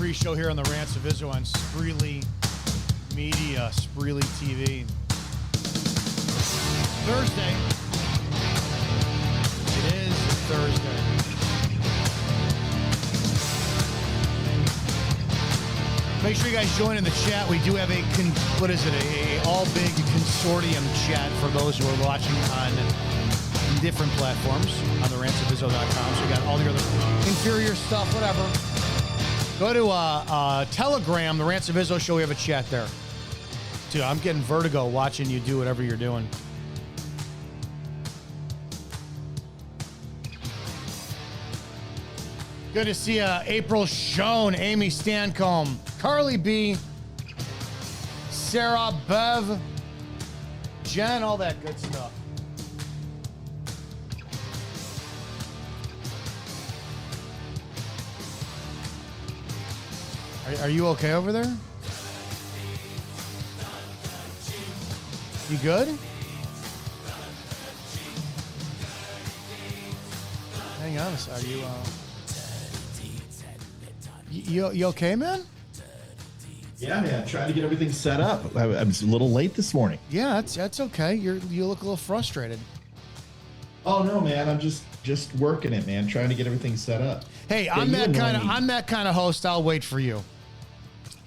pre-show here on the Rants of Izzo on Spreely Media, Spreely TV. Thursday. It is Thursday. Make sure you guys join in the chat. We do have a all big consortium chat for those who are watching on different platforms on the rantsofizzo.com. So we got all the other inferior stuff, whatever. Go to Telegram, the Rants of Izzo show. We have a chat there. Dude, I'm getting vertigo watching you do whatever you're doing. Good to see April Schoen, Amy Stancombe, Carly B, Sarah, Bev, Jen, all that good stuff. Are you okay over there? You good? Hang on a second. Are you you okay, man? Yeah, man. Trying to get everything set up. I was a little late this morning. Yeah, that's okay. You look a little frustrated. Oh no, man. I'm just working it, man. Trying to get everything set up. Hey, yeah, I'm that kind of host. I'll wait for you.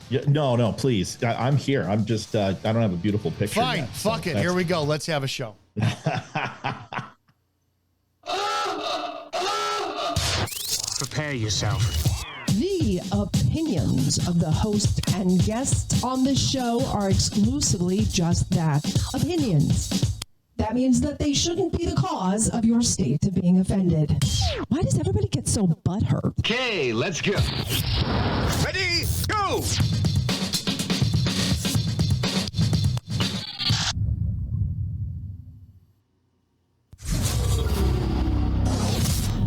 Yeah, no, please. I'm here. I'm just. I don't have a beautiful picture. Fine. Yet, Fuck it. Here we go. Let's have a show. Prepare yourself. The opinions of the host and guests on the show are exclusively just that, opinions. That means that they shouldn't be the cause of your state of being offended. Why does everybody get so butthurt? Okay, let's go. Ready, go!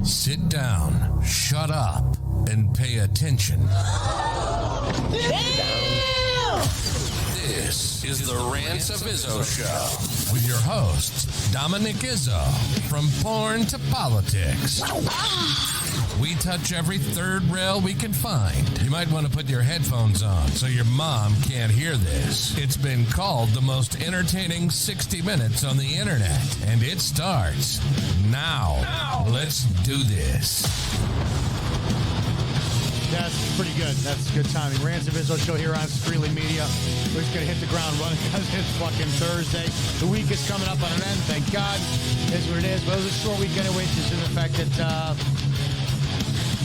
Sit down, shut up, and pay attention. This is the Rants of Izzo Show with your hosts, Dominic Izzo, from porn to politics. We touch every third rail we can find. You might want to put your headphones on so your mom can't hear this. It's been called the most entertaining 60 minutes on the internet, and it starts now. Let's do this. That's pretty good. That's good timing. Rants of Izzo show here on Spreely Media. We're just going to hit the ground running because it's fucking Thursday. The week is coming up on an end, thank God. That's what it is. But it was a short week anyway, just in the fact that,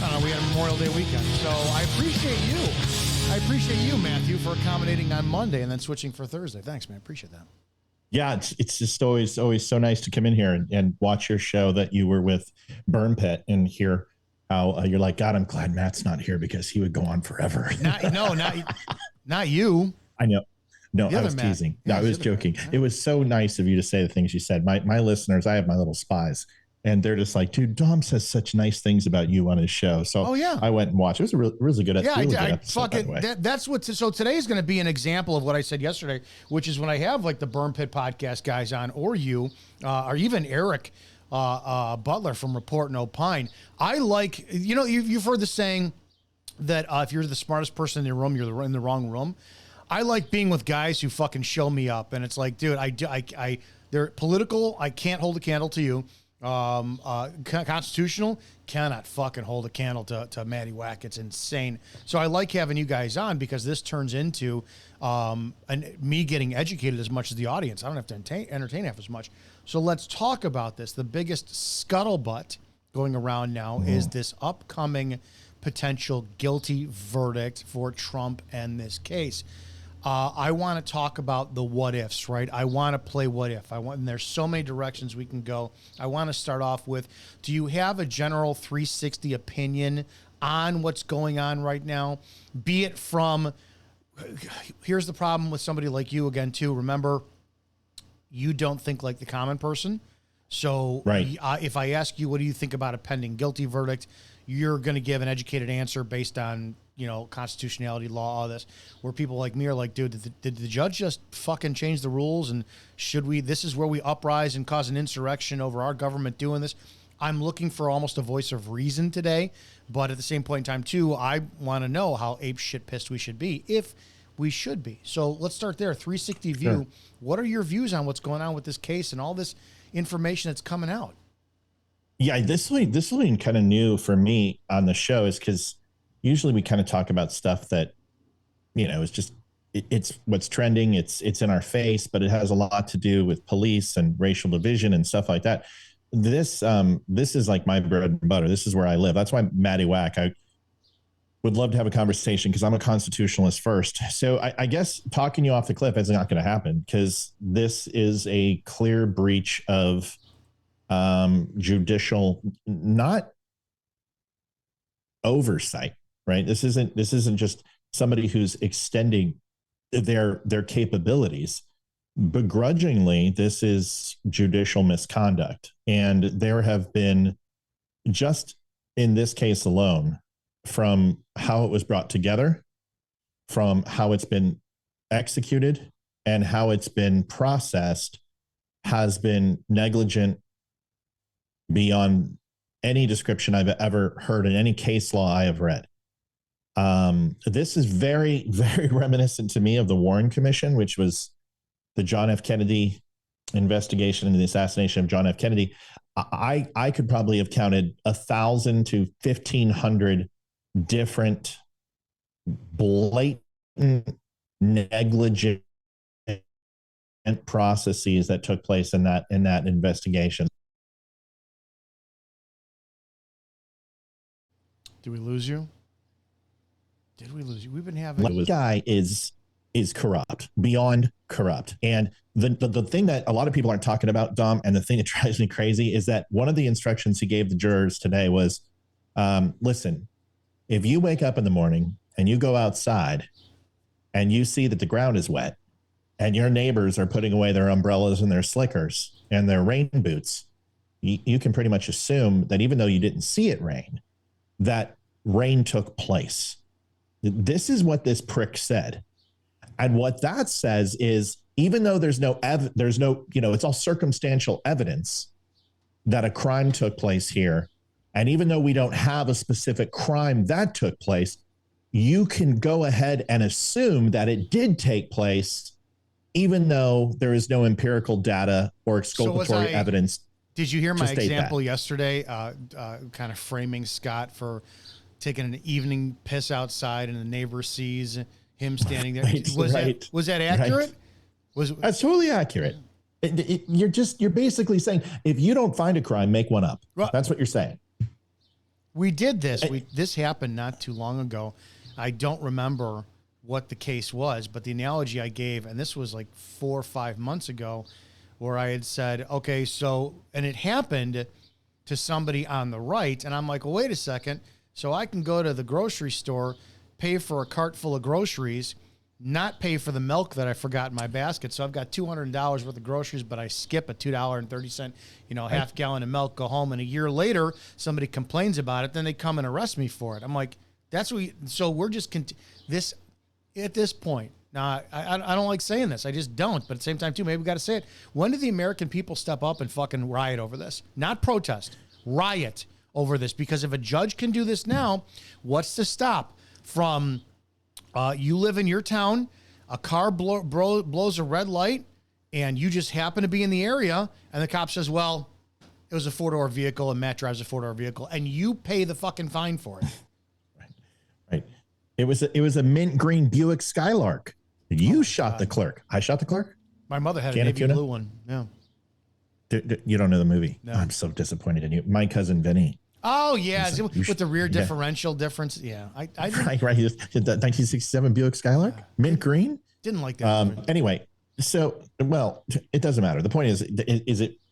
I don't know, we had a Memorial Day weekend. So I appreciate you. I appreciate you, Matthew, for accommodating on Monday and then switching for Thursday. Thanks, man. Appreciate that. Yeah, it's just always so nice to come in here and watch your show that you were with Burn Pit and hear how you're like, God, I'm glad Matt's not here because he would go on forever. Not you. I know. No, I was teasing. No, I was joking. It was so nice of you to say the things you said. My listeners, I have my little spies, and they're just like, dude, Dom says such nice things about you on his show. So I went and watched. It was a really good episode. That's what. So today is going to be an example of what I said yesterday, which is when I have like the Burn Pit podcast guys on, or you, or even Eric Butler from Report and Opine. I like, you've heard the saying that if you're the smartest person in the room, you're in the wrong room. I like being with guys who fucking show me up, and it's like, dude, they're political. I can't hold a candle to you. Constitutional, cannot fucking hold a candle to Matty Wack. It's insane. So I like having you guys on because this turns into me getting educated as much as the audience. I don't have to entertain half as much. So let's talk about this. The biggest scuttlebutt going around now is this upcoming potential guilty verdict for Trump and this case. I want to talk about the what ifs, right? I want to play what if. And there's so many directions we can go. I want to start off with, do you have a general 360 opinion on what's going on right now? Be it from, here's the problem with somebody like you again, too. Remember, you don't think like the common person. So if I ask you, what do you think about a pending guilty verdict? You're going to give an educated answer based on, constitutionality, law, all this, where people like me are like, dude, did the judge just fucking change the rules? And this is where we uprise and cause an insurrection over our government doing this? I'm looking for almost a voice of reason today, but at the same point in time, too, I want to know how ape shit pissed we should be, if we should be. So let's start there. 360 view. Sure. What are your views on what's going on with this case and all this information that's coming out? Yeah, this will be kind of new for me on the show, is because usually we kind of talk about stuff that, is just, it's what's trending. It's in our face, but it has a lot to do with police and racial division and stuff like that. This is like my bread and butter. This is where I live. That's why Maddie Whack, I would love to have a conversation, because I'm a constitutionalist first. So I guess talking you off the cliff is not going to happen, because this is a clear breach of judicial, not oversight, right? This isn't just somebody who's extending their capabilities begrudgingly. This is judicial misconduct. And there have been, just in this case alone, from how it was brought together, from how it's been executed, and how it's been processed, has been negligent beyond any description I've ever heard in any case law I have read. This is very, very reminiscent to me of the Warren Commission, which was the John F. Kennedy investigation into the assassination of John F. Kennedy. I could probably have counted 1,000 to 1,500 different blatant, negligent processes that took place in that investigation. Did we lose you? Did we lose you? We've been having... The guy is corrupt, beyond corrupt. And the thing that a lot of people aren't talking about, Dom, and the thing that drives me crazy, is that one of the instructions he gave the jurors today was, listen, if you wake up in the morning and you go outside and you see that the ground is wet and your neighbors are putting away their umbrellas and their slickers and their rain boots, you can pretty much assume that even though you didn't see it rain, that rain took place. This is what this prick said. And what that says is, even though there's no, it's all circumstantial evidence that a crime took place here, and even though we don't have a specific crime that took place, you can go ahead and assume that it did take place, even though there is no empirical data or exculpatory evidence. Did you hear my example yesterday, kind of framing Scott for taking an evening piss outside and the neighbor sees him standing there? Was that accurate? Right. That's totally accurate. You're basically saying, if you don't find a crime, make one up. Well, that's what you're saying. We did this. This happened not too long ago. I don't remember what the case was, but the analogy I gave, and this was like 4 or 5 months ago, where I had said, okay, so, and it happened to somebody on the right, and I'm like, well, wait a second. So I can go to the grocery store, pay for a cart full of groceries, not pay for the milk that I forgot in my basket. So I've got $200 worth of groceries, but I skip a $2.30, half gallon of milk, go home. And a year later, somebody complains about it. Then they come and arrest me for it. I'm like, so we're just this at this point. Now, I don't like saying this. I just don't. But at the same time, too, maybe we got to say it. When did the American people step up and fucking riot over this? Not protest, riot over this. Because if a judge can do this now, what's to stop from you live in your town, a car blows a red light, and you just happen to be in the area, and the cop says, well, it was a 4-door vehicle, and Matt drives a 4-door vehicle, and you pay the fucking fine for it. Right. It was a mint green Buick Skylark. You shot the clerk. I shot the clerk. My mother had a navy blue one. Yeah. You don't know the movie? No. I'm so disappointed in you. My cousin Vinny. Oh, yeah. With the rear differential difference. Yeah. Right. 1967 Buick Skylark. Mint green. Didn't like that. Anyway, so, well, it doesn't matter. The point is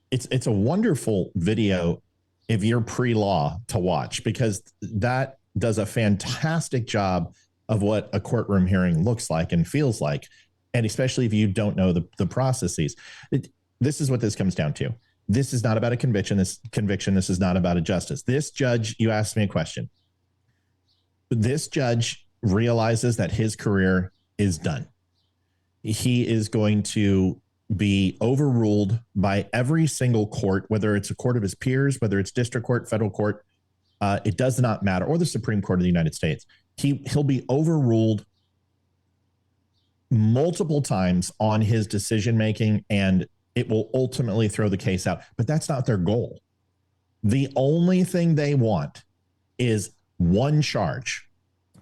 it's a wonderful video if you're pre-law to watch, because that does a fantastic job of what a courtroom hearing looks like and feels like. And especially if you don't know the processes. This is what this comes down to. This is not about a conviction. This is not about a justice. This judge, you asked me a question. This judge realizes that his career is done. He is going to be overruled by every single court, whether it's a court of his peers, whether it's district court, federal court, it does not matter, or the Supreme Court of the United States. He'll be overruled multiple times on his decision making, and it will ultimately throw the case out. But that's not their goal. The only thing they want is one charge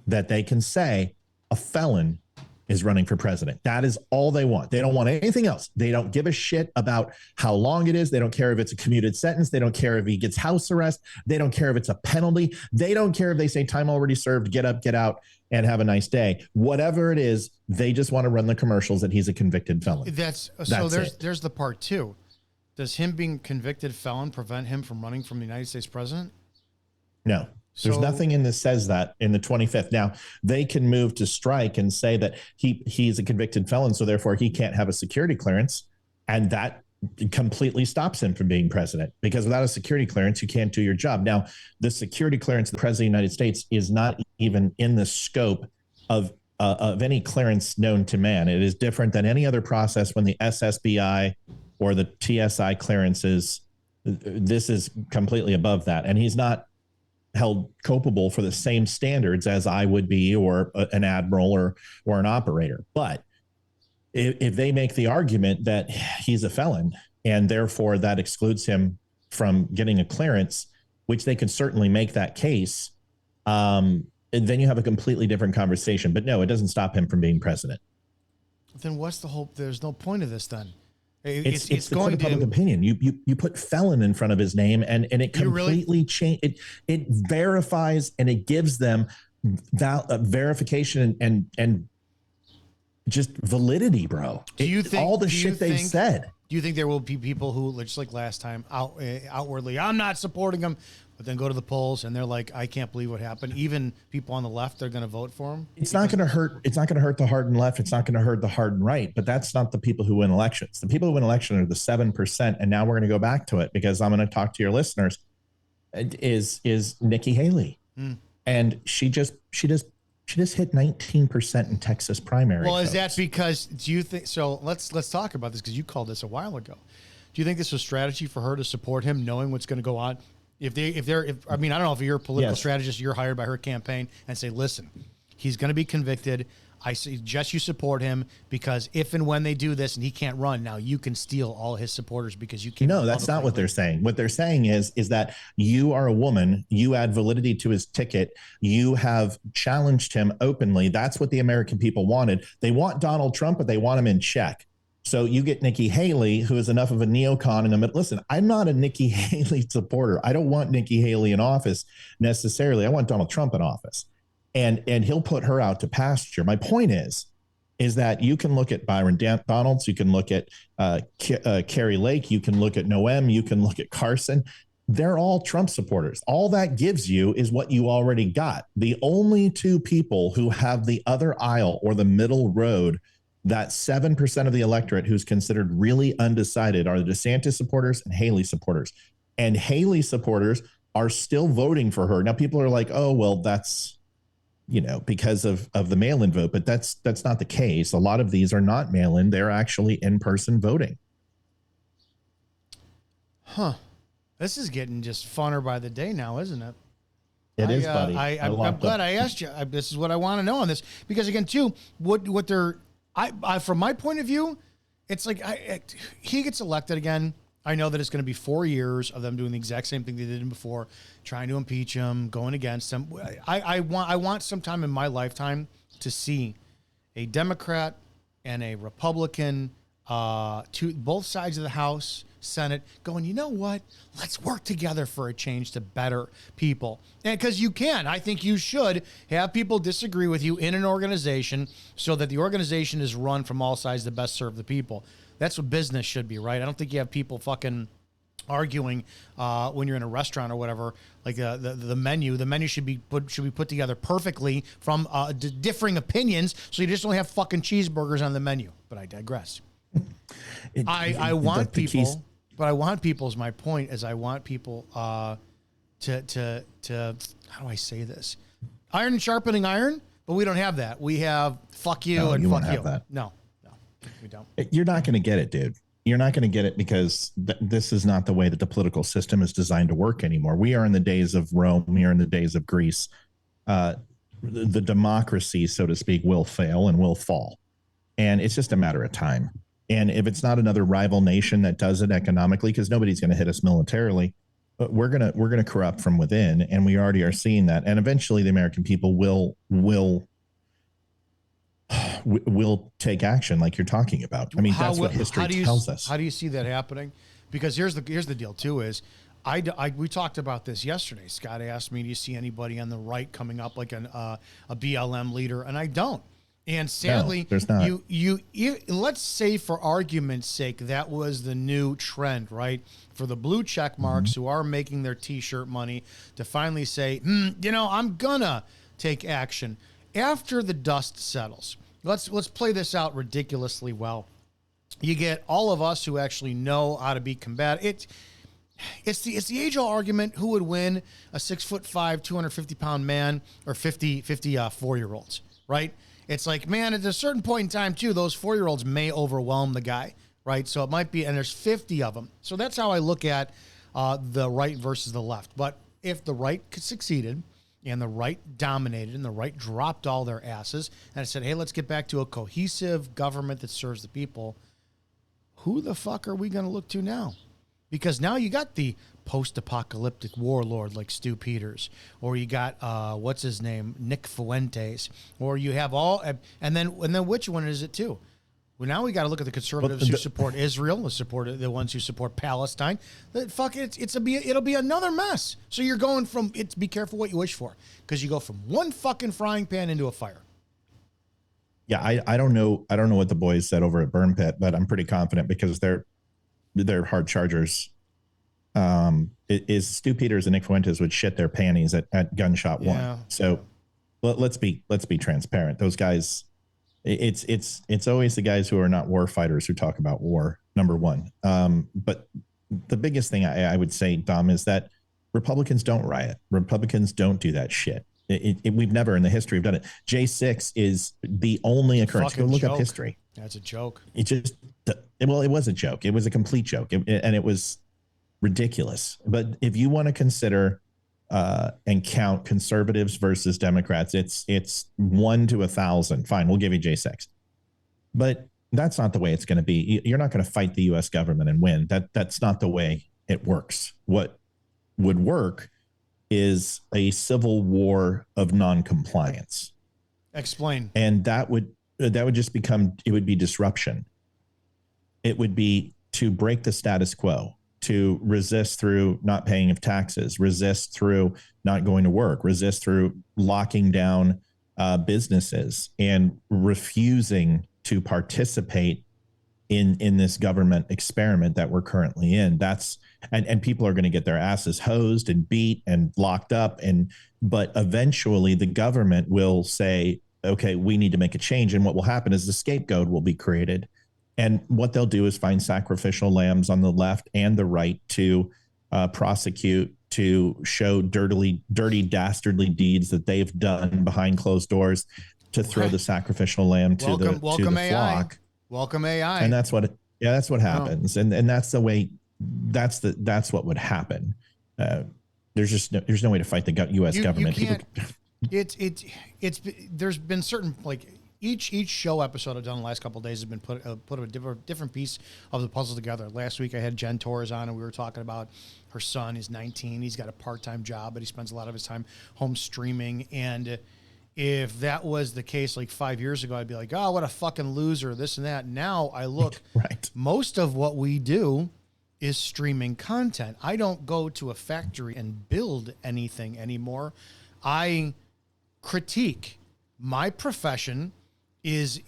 that they can say a felon is running for president. That is all they want. They don't want anything else. They don't give a shit about how long it is. They don't care if it's a commuted sentence. They don't care if he gets house arrest. They don't care if it's a penalty. They don't care if they say time already served, get up, get out, and have a nice day. Whatever it is, they just want to run the commercials that he's a convicted felon. There's the part two. Does him being convicted felon prevent him from running from the United States president? No. There's nothing in this says that in the 25th. Now, they can move to strike and say that he's a convicted felon, so therefore he can't have a security clearance. And that completely stops him from being president, because without a security clearance, you can't do your job. Now, the security clearance of the president of the United States is not even in the scope of any clearance known to man. It is different than any other process when the SSBI or the TSI clearances. This is completely above that. And he's not held culpable for the same standards as I would be, or an admiral or an operator. But if they make the argument that he's a felon and therefore that excludes him from getting a clearance, which they can certainly make that case, and then you have a completely different conversation. But no, it doesn't stop him from being president. Then what's the whole? There's no point of this then. It's going to public opinion. You put felon in front of his name, and it completely change. It verifies, and it gives them verification and just validity, bro. Do you think all the shit they've said? Do you think there will be people who, just like last time, outwardly, I'm not supporting him, but then go to the polls and they're like, I can't believe what happened. Even people on the left, they're going to vote for him. It's not going to hurt. It's not going to hurt the hard and left. It's not going to hurt the hard and right. But that's not the people who win elections. The people who win election are the 7%. And now we're going to go back to it, because I'm going to talk to your listeners. Is Nikki Haley, and she just hit 19% in Texas primary. Well, is that because, do you think so? Let's talk about this, because you called this a while ago. Do you think this was strategy for her to support him, knowing what's going to go on? I mean, I don't know if you're a political strategist, you're hired by her campaign, and say, listen, he's going to be convicted. I suggest you support him, because if and when they do this and he can't run, now you can steal all his supporters because you can't. No, that's not what they're saying. What they're saying is that you are a woman. You add validity to his ticket. You have challenged him openly. That's what the American people wanted. They want Donald Trump, but they want him in check. So you get Nikki Haley, who is enough of a neocon in the middle. Listen, I'm not a Nikki Haley supporter. I don't want Nikki Haley in office necessarily. I want Donald Trump in office. And he'll put her out to pasture. My point is that you can look at Byron Donalds, you can look at Carrie Lake, you can look at Noem, you can look at Carson. They're all Trump supporters. All that gives you is what you already got. The only two people who have the other aisle or the middle road, that 7% of the electorate who's considered really undecided, are the DeSantis supporters and Haley supporters. And Haley supporters are still voting for her. Now, people are like, oh, well, that's, because of the mail-in vote, but that's not the case. A lot of these are not mail-in. They're actually in-person voting. Huh. This is getting just funner by the day now, isn't it? It is, buddy. I'm glad I asked you. This is what I want to know on this, because again, too, what they're, from my point of view, it's like he gets elected again. I know that it's going to be 4 years of them doing the exact same thing they did before, trying to impeach him, going against him. I want sometime in my lifetime to see a Democrat and a Republican, to both sides of the House, Senate, going, you know what? Let's work together for a change to better people. And because you can, I think you should have people disagree with you in an organization so that the organization is run from all sides to best serve the people. That's what business should be, right? I don't think you have people fucking arguing when you're in a restaurant or whatever. Like the menu, should be put together perfectly from differing opinions, so you just don't have fucking cheeseburgers on the menu. But I digress. I want people, but I want people. Is my point? Is I want people to how do I say this? Iron sharpening iron, but we don't have that. We have fuck you and you fuck won't you. Have that. No. We don't. You're not going to get it, dude. You're not going to get it because this is not the way that the political system is designed to work anymore. We are in the days of Rome. We are in the days of Greece. The democracy, so to speak, will fail and will fall. And it's just a matter of time. And if it's not another rival nation that does it economically, because nobody's going to hit us militarily, but we're gonna corrupt from within, and we already are seeing that. And eventually, the American people will take action, like you're talking about. I mean, that's what history tells us. How do you see that happening? Because here's the deal too: is we talked about this yesterday. Scott asked me, "Do you see anybody on the right coming up like a BLM leader?" And I don't. And sadly, no, there's not. You let's say for argument's sake that was the new trend, right? For the blue check marks who are making their T-shirt money to finally say, I'm gonna take action after the dust settles. Let's play this out ridiculously well. You get all of us who actually know how to be combative. It's the age-old argument: who would win, a 6'5", 250-pound man or 50 4-year-olds, right? It's like, man, at a certain point in time, too, those 4-year-olds may overwhelm the guy, right? So it might be, and there's 50 of them. So that's how I look at the right versus the left. But if the right succeeded and the right dominated and the right dropped all their asses and I said, hey, let's get back to a cohesive government that serves the people, who the fuck are we going to look to now? Because now you got the post-apocalyptic warlord like Stu Peters, or you got what's his name, Nick Fuentes, or you have all, and then which one is it too? Well, now we got to look at the conservatives who support Israel, the ones who support Palestine. It'll be another mess. So you're going from be careful what you wish for, because you go from one fucking frying pan into a fire. Yeah, I don't know what the boys said over at Burn Pit, but I'm pretty confident because they're hard chargers. Is Stu Peters and Nick Fuentes would shit their panties at gunshot one. So let's be transparent. Those guys, it's always the guys who are not war fighters who talk about war, number one. But the biggest thing I would say, Dom, is that Republicans don't riot. Republicans don't do that shit. We've never in the history of done it. J6 is the only occurrence. Go look up history. That's a joke. It was a joke. It was a complete joke. And it was ridiculous. But if you want to consider and count conservatives versus Democrats, it's 1 to 1,000. Fine, we'll give you J6. But that's not the way it's going to be. You're not going to fight the U.S. government and win. That's not the way it works. What would work is a civil war of noncompliance. Explain. And that would just it would be disruption. It would be to break the status quo, to resist through not paying of taxes, resist through not going to work, resist through locking down businesses and refusing to participate in this government experiment that we're currently in. And people are going to get their asses hosed and beat and locked up. But eventually the government will say, okay, we need to make a change. And what will happen is the scapegoat will be created. And what they'll do is find sacrificial lambs on the left and the right to prosecute, to show dirty, dastardly deeds that they've done behind closed doors, to throw the sacrificial lamb to the flock. Welcome AI. And that's what happens. And that's the way, that's what would happen. There's no way to fight the U.S. government. There's been certain, like, each show episode I've done the last couple of days has been put a different piece of the puzzle together. Last week I had Jen Torres on, and we were talking about her son. He's 19. He's got a part-time job, but he spends a lot of his time home streaming. And if that was the case like 5 years ago, I'd be like, oh, what a fucking loser, this and that. Now I look, right. Most of what we do is streaming content. I don't go to a factory and build anything anymore. I critique. My profession is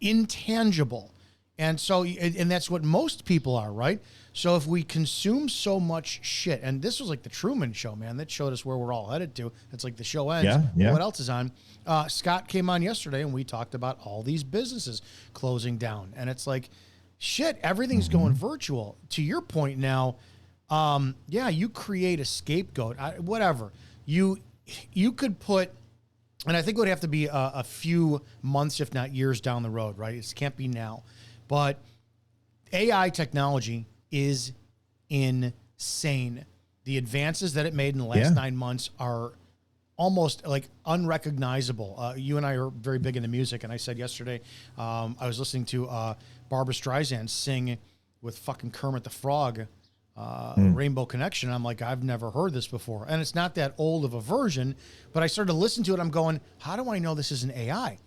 intangible. And so, and that's what most people are, right? So if we consume so much shit, and this was like the Truman Show, man, that showed us where we're all headed to. It's like the show ends. Yeah. What else is on? Scott came on yesterday and we talked about all these businesses closing down. And it's like, shit, everything's going virtual. To your point now, you create a scapegoat, whatever. You could put, and I think it would have to be a few months, if not years down the road, right? It can't be now. But AI technology is insane. The advances that it made in the last 9 months are almost like unrecognizable. You and I are very big into music, and I said yesterday I was listening to Barbra Streisand sing with fucking Kermit the Frog, Rainbow Connection. I'm like, I've never heard this before. And it's not that old of a version, but I started to listen to it. I'm going, how do I know this is an AI?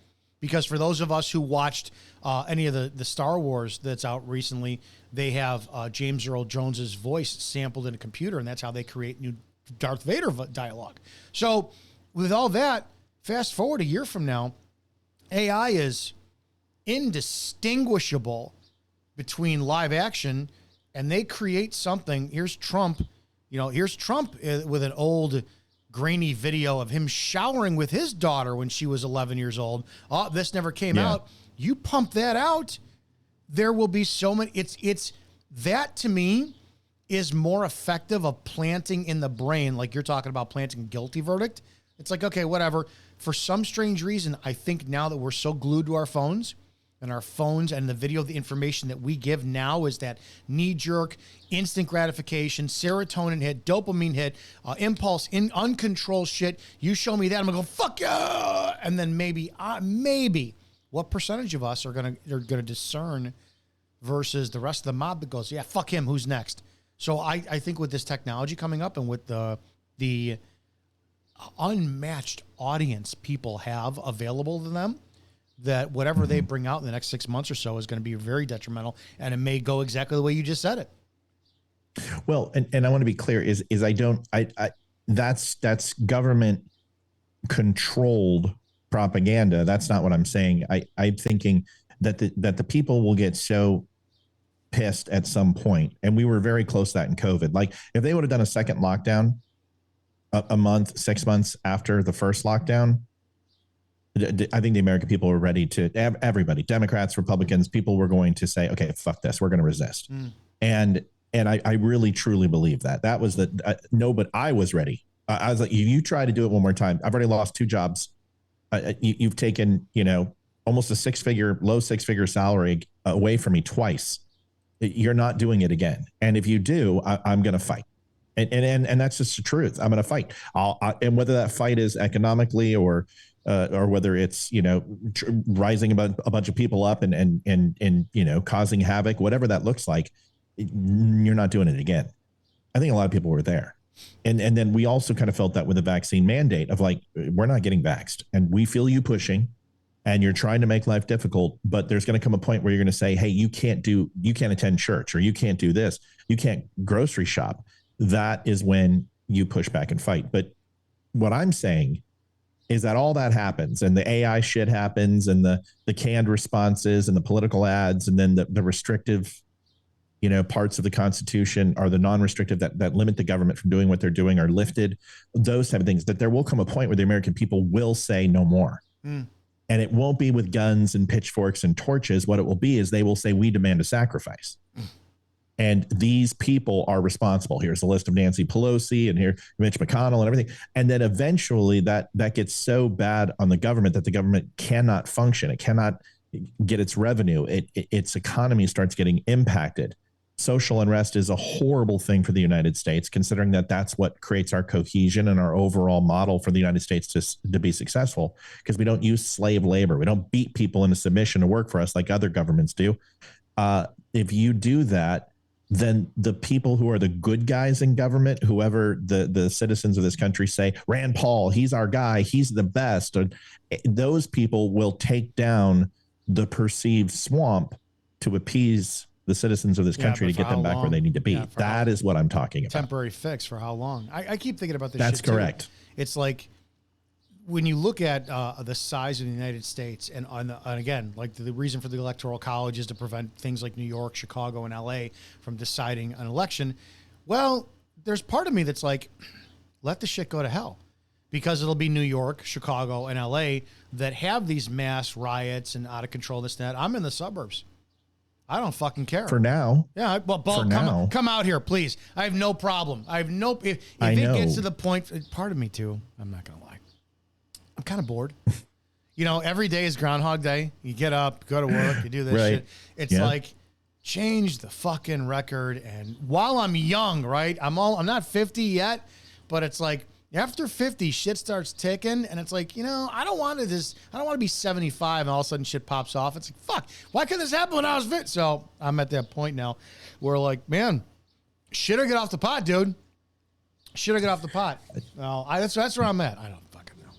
Because for those of us who watched any of the Star Wars that's out recently, they have James Earl Jones's voice sampled in a computer, and that's how they create new Darth Vader dialogue. So with all that, fast forward a year from now, AI is indistinguishable between live action, and they create something. Here's Trump, here's Trump with an old grainy video of him showering with his daughter when she was 11 years old. Oh, this never came out. You pump that out, there will be so many. It's that to me is more effective of planting in the brain, like you're talking about planting a guilty verdict. It's like, okay, whatever. For some strange reason, I think now that we're so glued to our phones and the video, the information that we give now is that knee-jerk, instant gratification, serotonin hit, dopamine hit, impulse, uncontrolled shit. You show me that, I'm gonna go, fuck yeah! And then maybe, what percentage of us are gonna discern versus the rest of the mob that goes, yeah, fuck him, who's next? So I think with this technology coming up and with the unmatched audience people have available to them, that whatever they bring out in the next 6 months or so is going to be very detrimental, and it may go exactly the way you just said it. Well, and I want to be clear that's government controlled propaganda. That's not what I'm saying. I'm thinking that the people will get so pissed at some point, and we were very close to that in COVID. Like if they would have done a second lockdown a month, 6 months after the first lockdown, I think the American people were ready to, everybody, Democrats, Republicans, people were going to say, okay, fuck this, we're going to resist. And I really truly believe that was but I was ready. I was like, you try to do it one more time. I've already lost 2 jobs. You've taken, almost a low six figure salary away from me twice. You're not doing it again. And if you do, I'm going to fight. And that's just the truth. I'm going to fight. And whether that fight is economically or whether it's, rising a bunch of people up and causing havoc, whatever that looks like, you're not doing it again. I think a lot of people were there. And then we also kind of felt that with the vaccine mandate of like, we're not getting vaxxed, and we feel you pushing and you're trying to make life difficult, but there's going to come a point where you're going to say, hey, you can't attend church, or you can't do this. You can't grocery shop. That is when you push back and fight. But what I'm saying is that all that happens, and the AI shit happens, and the canned responses and the political ads, and then the restrictive, parts of the Constitution, or the non-restrictive that limit the government from doing what they're doing, are lifted, those type of things, that there will come a point where the American people will say no more. And it won't be with guns and pitchforks and torches. What it will be is they will say, we demand a sacrifice. And these people are responsible. Here's a list of Nancy Pelosi, and here Mitch McConnell and everything. And then eventually that gets so bad on the government that the government cannot function. It cannot get its revenue. Its economy starts getting impacted. Social unrest is a horrible thing for the United States, considering that that's what creates our cohesion and our overall model for the United States to be successful, because we don't use slave labor. We don't beat people into submission to work for us like other governments do. If you do that, then the people who are the good guys in government, whoever the citizens of this country say, Rand Paul, he's our guy, he's the best, those people will take down the perceived swamp to appease the citizens of this country to get them back where they need to be. That is what I'm talking about. Temporary fix for how long? I keep thinking about this. That's correct. It's like when you look at the size of the United States, and again, like the reason for the Electoral College is to prevent things like New York, Chicago, and LA from deciding an election. Well, there's part of me that's like, let the shit go to hell, because it'll be New York, Chicago, and LA that have these mass riots and out of control, this and that. I'm in the suburbs. I don't fucking care. For now. Yeah, well, come out here, please. I have no problem. If it gets to the point, part of me too, I'm not going to lie, I'm kind of bored. every day is Groundhog Day. You get up, go to work, you do this shit. It's like, change the fucking record. And while I'm young, right? I'm not 50 yet, but it's like after 50, shit starts ticking, and it's like, I don't want to be 75 and all of a sudden shit pops off. It's like, fuck, why couldn't this happen when I was fit? So I'm at that point now where like, man, shit or get off the pot, dude. Shit or get off the pot. Well, that's where I'm at. I don't fucking know.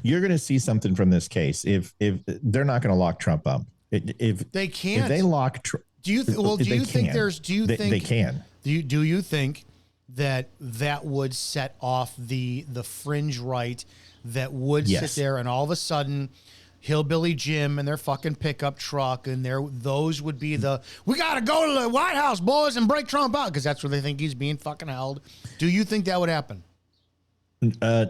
You're going to see something from this case if they're not going to lock Trump up. If they can't, if they lock, do you think they can? Do you think that would set off the fringe right that would sit there and all of a sudden Hillbilly Jim and their fucking pickup truck and those would be we got to go to the White House, boys, and break Trump out because that's where they think he's being fucking held. Do you think that would happen? I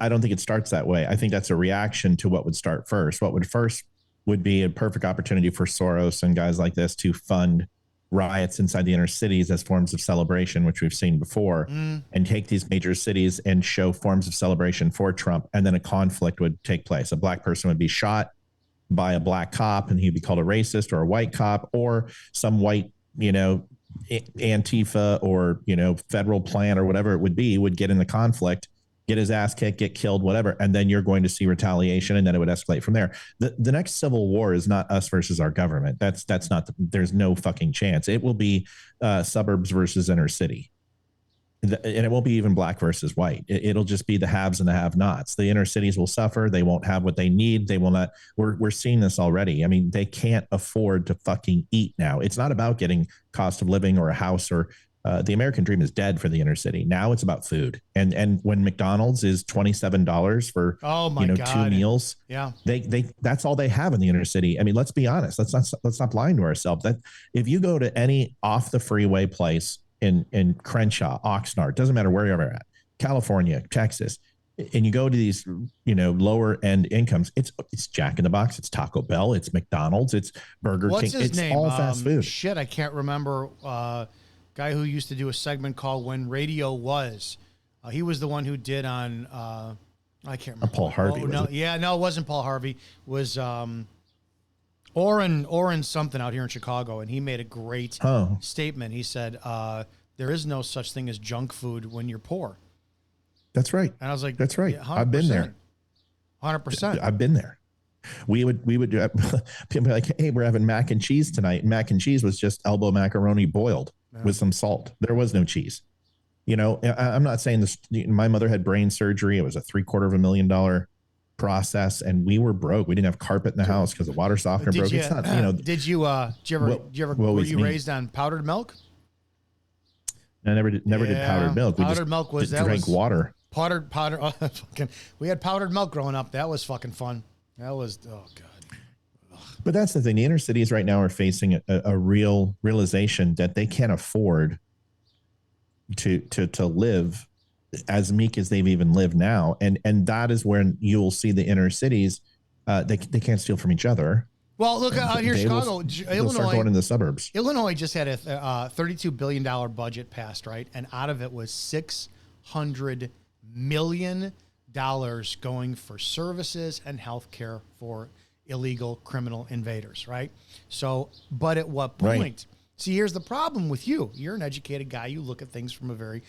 don't think it starts that way. I think that's a reaction to what would start first. What would be a perfect opportunity for Soros and guys like this to fund riots inside the inner cities as forms of celebration, which we've seen before, and take these major cities and show forms of celebration for Trump. And then a conflict would take place. A black person would be shot by a black cop and he'd be called a racist, or a white cop, or some white, Antifa or, federal plan or whatever it would be, would get in the conflict, get his ass kicked, get killed, whatever. And then you're going to see retaliation, and then it would escalate from there. The next civil war is not us versus our government. That's not, there's no fucking chance. It will be suburbs versus inner city. And it won't be even black versus white. It'll just be the haves and the have-nots. The inner cities will suffer. They won't have what they need. They will not. We're seeing this already. I mean, they can't afford to fucking eat now. It's not about getting cost of living or a house or the American dream is dead for the inner city. Now it's about food. And when McDonald's is $27 for two meals, that's all they have in the inner city. I mean, let's be honest. Let's not blind to ourselves. That if you go to any off the freeway place in Crenshaw, Oxnard, doesn't matter where you're at, California, Texas, and you go to these lower end incomes, it's Jack in the Box, it's Taco Bell, it's McDonald's, it's Burger King. His name? All fast food. Shit, I can't remember. Guy who used to do a segment called When Radio Was. He was the one who did on, I can't remember. Paul Harvey. No, it wasn't Paul Harvey. It was Oren something out here in Chicago, and he made a great statement. He said, there is no such thing as junk food when you're poor. That's right. And I was like, that's right. Yeah, I've been there. 100%. I've been there. We would do people be like, hey, we're having mac and cheese tonight. And mac and cheese was just elbow macaroni boiled with some salt. There was no cheese. I'm not saying this. My mother had brain surgery. It was a $750,000 process, and we were broke. We didn't have carpet in the house because the water softener broke. It's not, Did you were you raised on powdered milk? I never did powdered milk. Powdered milk was that drank water. Powdered. We had powdered milk growing up. That was fucking fun. That was, oh God. Ugh. But that's the thing. The inner cities right now are facing a real realization that they can't afford to live as meek as they've even lived now. And that is when you'll see the inner cities, they can't steal from each other. Well, look out here, Chicago, Illinois. Start going in the suburbs. Illinois just had a $32 billion budget passed, right? And out of it was $600 million going for services and health care for illegal criminal invaders, right? So, but at what point? Right. See, here's the problem with you. You're an educated guy. You look at things from a very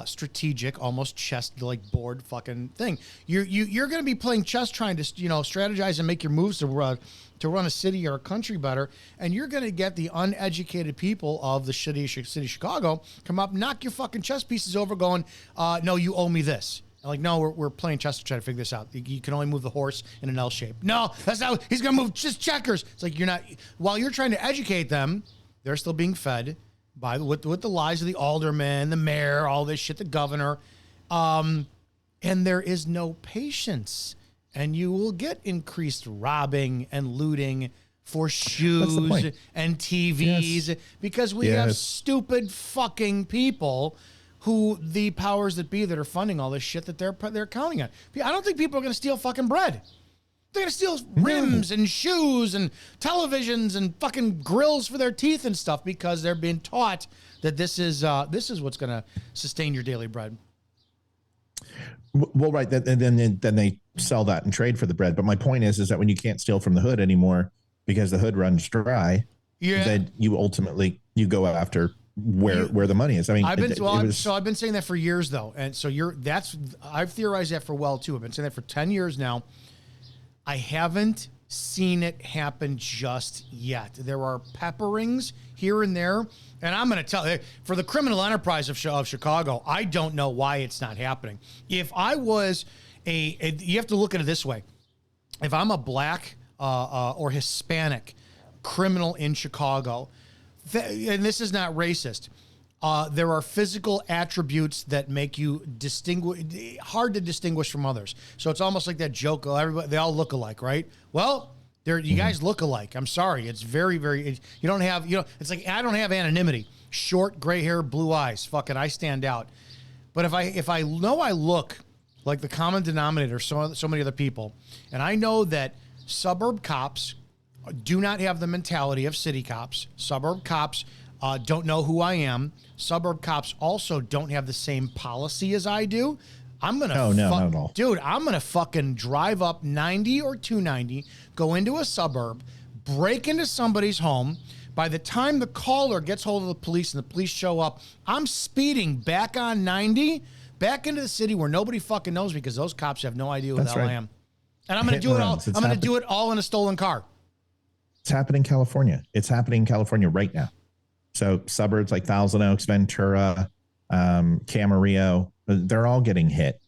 strategic, almost chess-like board fucking thing. You're going to be playing chess, trying to strategize and make your moves to run a city or a country better, and you're going to get the uneducated people of the city of Chicago come up, knock your fucking chess pieces over, going, "No, you owe me this." I'm like, no, we're playing chess to try to figure this out. You can only move the horse in an L shape. No, that's not. He's going to move just checkers. It's like you're not. While you're trying to educate them, they're still being fed by with the lies of the alderman, the mayor, all this shit, the governor, and there is no patience, and you will get increased robbing and looting for shoes and TVs because we have stupid fucking people who the powers that be that are funding all this shit that they're counting on. I don't think people are going to steal fucking bread. They're going to steal rims and shoes and televisions and fucking grills for their teeth and stuff because they're being taught that this is what's going to sustain your daily bread. Well, right. And then they sell that and trade for the bread. But my point is that when you can't steal from the hood anymore because the hood runs dry, then you ultimately go after where the money is. I mean, I've been saying that for years though. And so I've theorized that for too. I've been saying that for 10 years now. I haven't seen it happen just yet. There are pepperings here and there. And I'm going to tell you, for the criminal enterprise of Chicago, I don't know why it's not happening. If I was you have to look at it this way. If I'm a black or Hispanic criminal in Chicago, and this is not racist, there are physical attributes that make you hard to distinguish from others. So it's almost like that joke, they all look alike, right? Well, you guys look alike. I'm sorry. It's very, very, you don't have, it's like, I don't have anonymity. Short, gray hair, blue eyes. Fucking, I stand out. But if I know I look like the common denominator, so many other people, and I know that suburb cops do not have the mentality of city cops. Suburb cops don't know who I am. Suburb cops also don't have the same policy as I do. I'm going to not at all. Dude, I'm going to fucking drive up 90 or 290, go into a suburb, break into somebody's home. By the time the caller gets hold of the police and the police show up, I'm speeding back on 90, back into the city where nobody fucking knows because those cops have no idea who the hell I am. And I'm going to do it all. I'm going to do it all in a stolen car. It's happening in California. It's happening in California right now. So suburbs like Thousand Oaks, Ventura, Camarillo, they're all getting hit.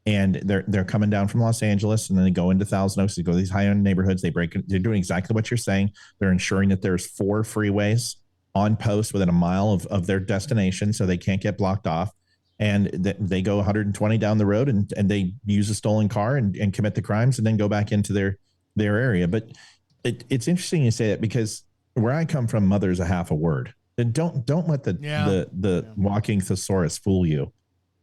And they're coming down from Los Angeles and then they go into Thousand Oaks. They go to these high-end neighborhoods. They're doing exactly what you're saying. They're ensuring that there's 4 freeways on post within a mile of their destination so they can't get blocked off. And they go 120 down the road and they use a stolen car and commit the crimes and then go back into their area. But it's interesting you say that because where I come from, mother's a half a word. And don't let the walking thesaurus fool you.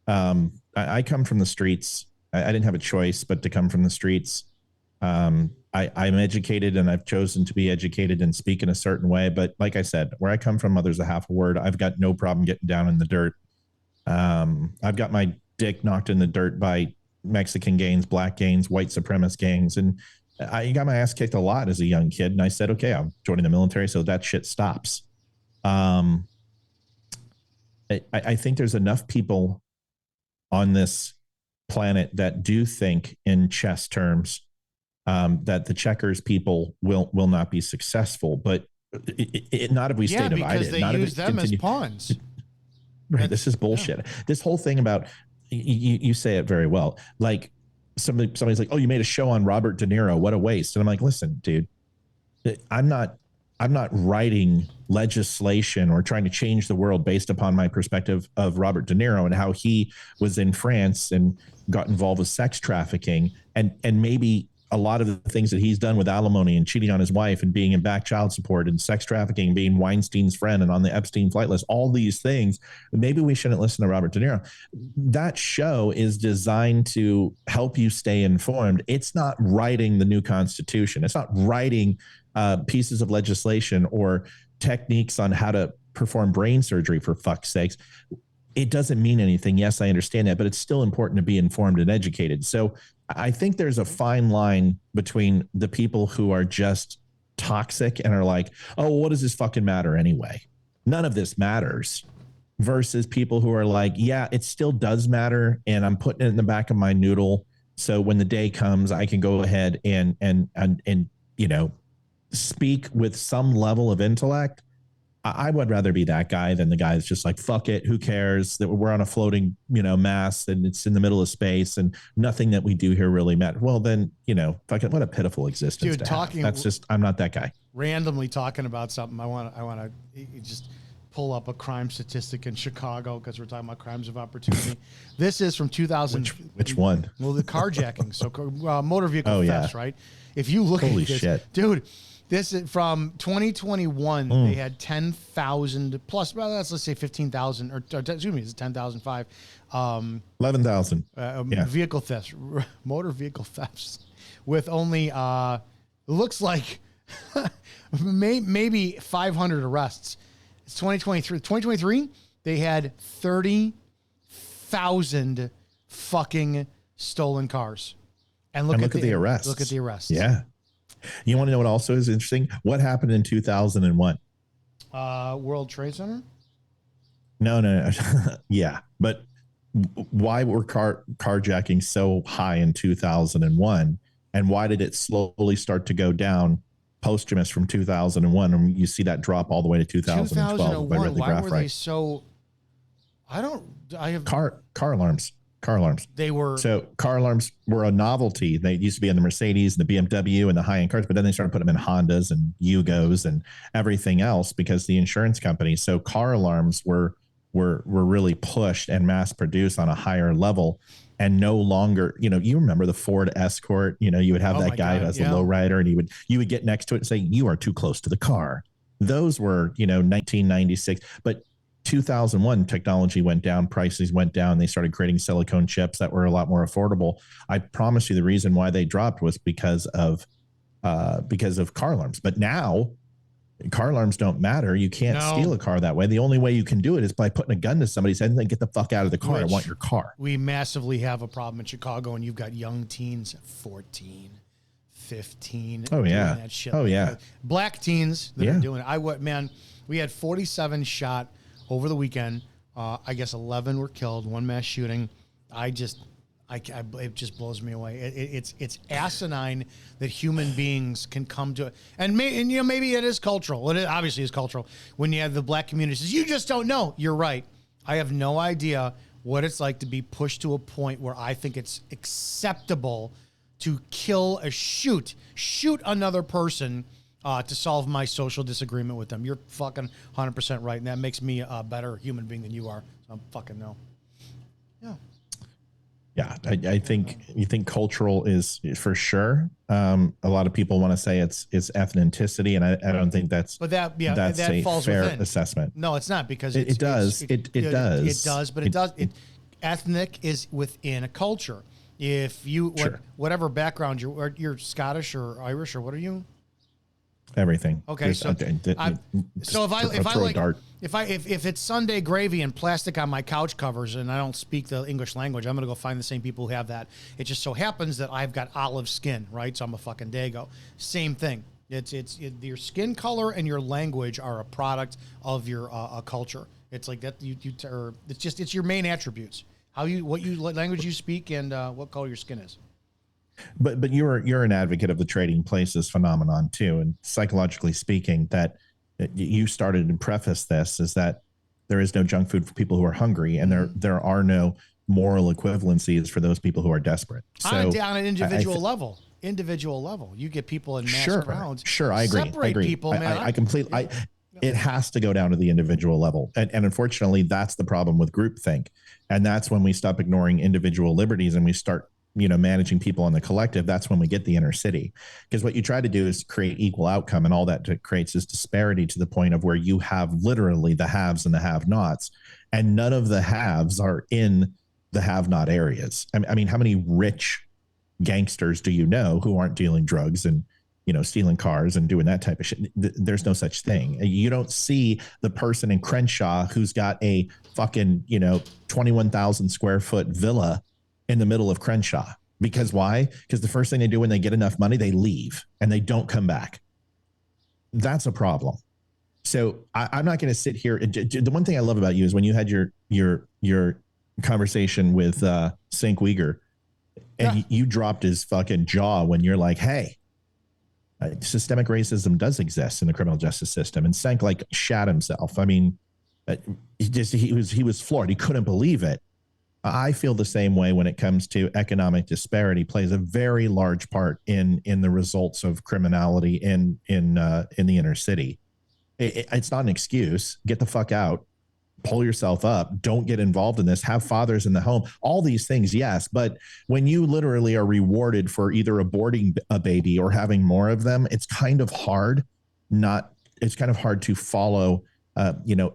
I come from the streets. I didn't have a choice but to come from the streets. I'm educated and I've chosen to be educated and speak in a certain way. But like I said, where I come from, mother's a half a word. I've got no problem getting down in the dirt. I've got my dick knocked in the dirt by Mexican gangs, black gangs, white supremacist gangs. And I got my ass kicked a lot as a young kid. And I said, okay, I'm joining the military so that shit stops. I think there's enough people on this planet that do think in chess terms that the checkers people will not be successful, but not if we stay divided. Because they use them as pawns. Right. This is bullshit. Yeah. This whole thing about you say it very well. Like somebody's like, oh, you made a show on Robert De Niro. What a waste. And I'm like, listen, dude, I'm not writing legislation or trying to change the world based upon my perspective of Robert De Niro and how he was in France and got involved with sex trafficking and maybe a lot of the things that he's done with alimony and cheating on his wife and being in back child support and sex trafficking, being Weinstein's friend and on the Epstein flight list, all these things. Maybe we shouldn't listen to Robert De Niro. That show is designed to help you stay informed. It's not writing the new Constitution. It's not writing pieces of legislation or techniques on how to perform brain surgery, for fuck's sakes. It doesn't mean anything. Yes, I understand that, but it's still important to be informed and educated. So I think there's a fine line between the people who are just toxic and are like, oh, what does this fucking matter anyway? None of this matters. Versus people who are like, yeah, it still does matter. And I'm putting it in the back of my noodle. So when the day comes, I can go ahead and speak with some level of intellect. I would rather be that guy than the guy that's just like, fuck it, who cares that we're on a floating, mass and it's in the middle of space and nothing that we do here really matters. Well, then, fuck it, what a pitiful existence. Dude, I'm not that guy. Randomly talking about something. I want to just pull up a crime statistic in Chicago because we're talking about crimes of opportunity. This is from 2000. Which one? Well, the carjacking. So motor vehicle thefts, right? If you look Holy at this, shit. Dude, this is from 2021. They had 10,000 plus. Well, let's say 15,000, or excuse me, it's 10,005. 11,000. Vehicle thefts, motor vehicle thefts, with only looks like maybe 500 arrests. It's 2023. 2023, they had 30,000 fucking stolen cars. And look at the arrests. Look at the arrests. Yeah. You want to know what also is interesting? What happened in 2001? World Trade Center? No. Yeah. But why were carjacking so high in 2001? And why did it slowly start to go down posthumous from 2001? And you see that drop all the way to 2012. Why were they so... I have... Car alarms. Car alarms. They were... So car alarms were a novelty. They used to be in the Mercedes and the BMW and the high-end cars, but then they started putting them in Hondas and Yugos and everything else because the insurance companies. So car alarms were really pushed and mass produced on a higher level, and no longer, you remember the Ford Escort, you would have that guy as a lowrider, and you would get next to it and say, you are too close to the car. Those were, 1996, but 2001 technology went down, prices went down. They started creating silicone chips that were a lot more affordable. I promise you the reason why they dropped was because of car alarms. But now car alarms don't matter. You can't steal a car that way. The only way you can do it is by putting a gun to somebody's head and then get the fuck out of the car. I want your car. We massively have a problem in Chicago, and you've got young teens, 14, 15. Oh, yeah. That shit black teens that are doing it. We had 47 shot over the weekend. I guess 11 were killed, one mass shooting. It just blows me away. It's asinine that human beings can come to it. And maybe it is cultural. It obviously is cultural. When you have the black community says, you just don't know. You're right. I have no idea what it's like to be pushed to a point where I think it's acceptable to shoot another person to solve my social disagreement with them. You're fucking 100% right, and that makes me a better human being than you are. So I'm fucking no. Yeah. Yeah, I think you think cultural is for sure. A lot of people want to say it's ethnicity, and I don't think that's. But that a falls fair within. assessment. No, it's not because it does. It does. Ethnic is within a culture. If you whatever background you're Scottish or Irish or what are you? Everything. Okay, so if it's Sunday gravy and plastic on my couch covers and I don't speak the English language, I'm gonna go find the same people who have that. It just so happens that I've got olive skin, right? So I'm a fucking Dago. Same thing. It's your skin color and your language are a product of your culture. It's like that. It's your main attributes. What language you speak and what color your skin is. But you're an advocate of the trading places phenomenon too, and psychologically speaking, that you started to preface this is that there is no junk food for people who are hungry, and there are no moral equivalencies for those people who are desperate. So on an individual level, you get people in mass crowds. Sure, I agree. Separate people, man. I completely. It has to go down to the individual level, and unfortunately, that's the problem with groupthink, and that's when we stop ignoring individual liberties and we start managing people in the collective. That's when we get the inner city, because what you try to do is create equal outcome, and all that creates is disparity to the point of where you have literally the haves and the have-nots, and none of the haves are in the have-not areas. I mean, how many rich gangsters do you know who aren't dealing drugs and stealing cars and doing that type of shit? There's no such thing. You don't see the person in Crenshaw who's got a fucking 21,000 square foot villa in the middle of Crenshaw. Because why? Because the first thing they do when they get enough money, they leave and they don't come back. That's a problem. So I'm not going to sit here. The one thing I love about you is when you had your conversation with Sink Uyghur, and you dropped his fucking jaw when you're like, hey, systemic racism does exist in the criminal justice system. And Sank shat himself. I mean, he was floored. He couldn't believe it. I feel the same way when it comes to economic disparity plays a very large part in the results of criminality in the inner city. It's not an excuse. Get the fuck out. Pull yourself up. Don't get involved in this. Have fathers in the home. All these things, yes. But when you literally are rewarded for either aborting a baby or having more of them, it's kind of hard to follow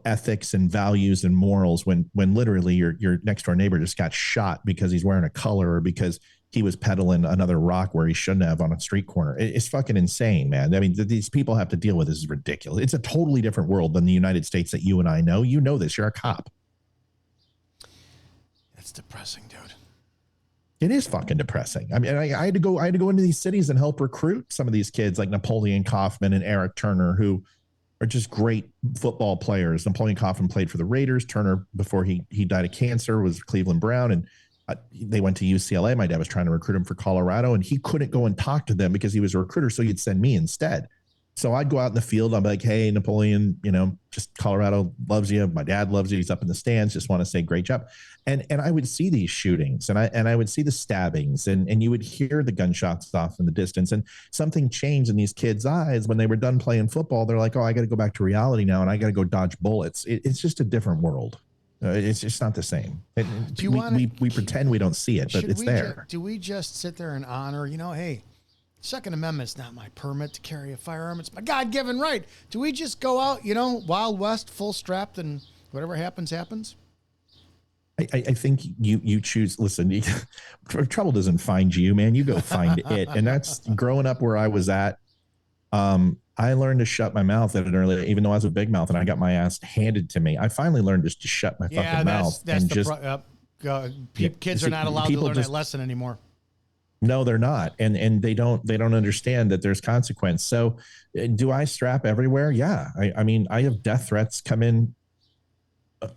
ethics and values and morals when literally your next door neighbor just got shot because he's wearing a color or because he was peddling another rock where he shouldn't have on a street corner. It's fucking insane, man. I mean, these people have to deal with this is ridiculous. It's a totally different world than the United States that you and I know. You know this. You're a cop. It's depressing, dude. It is fucking depressing. I mean, I had to go into these cities and help recruit some of these kids like Napoleon Kaufman and Eric Turner, who are just great football players. Napoleon Kaufman played for the Raiders. Turner, before he died of cancer, was Cleveland Brown. And they went to UCLA. My dad was trying to recruit him for Colorado, and he couldn't go and talk to them because he was a recruiter. So he'd send me instead. So I'd go out in the field. I'm like, hey, Napoleon, just Colorado loves you. My dad loves you. He's up in the stands. Just want to say great job. And I would see these shootings and I would see the stabbings and you would hear the gunshots off in the distance. And something changed in these kids' eyes when they were done playing football. They're like, oh, I got to go back to reality now and I got to go dodge bullets. It's just a different world. It's just not the same. We pretend we don't see it, but it's there. Do we just sit there and honor, hey, Second Amendment's not my permit to carry a firearm. It's my God-given right. Do we just go out, Wild West, full strapped, and whatever happens, happens? I think you choose. Listen, trouble doesn't find you, man. You go find it. And that's growing up where I was at. I learned to shut my mouth at an early, even though I was a big mouth and I got my ass handed to me. I finally learned just to shut my fucking mouth. Kids are not allowed to learn that lesson anymore. No, they're not. And they don't understand that there's consequence. So do I strap everywhere? Yeah. I mean, I have death threats come in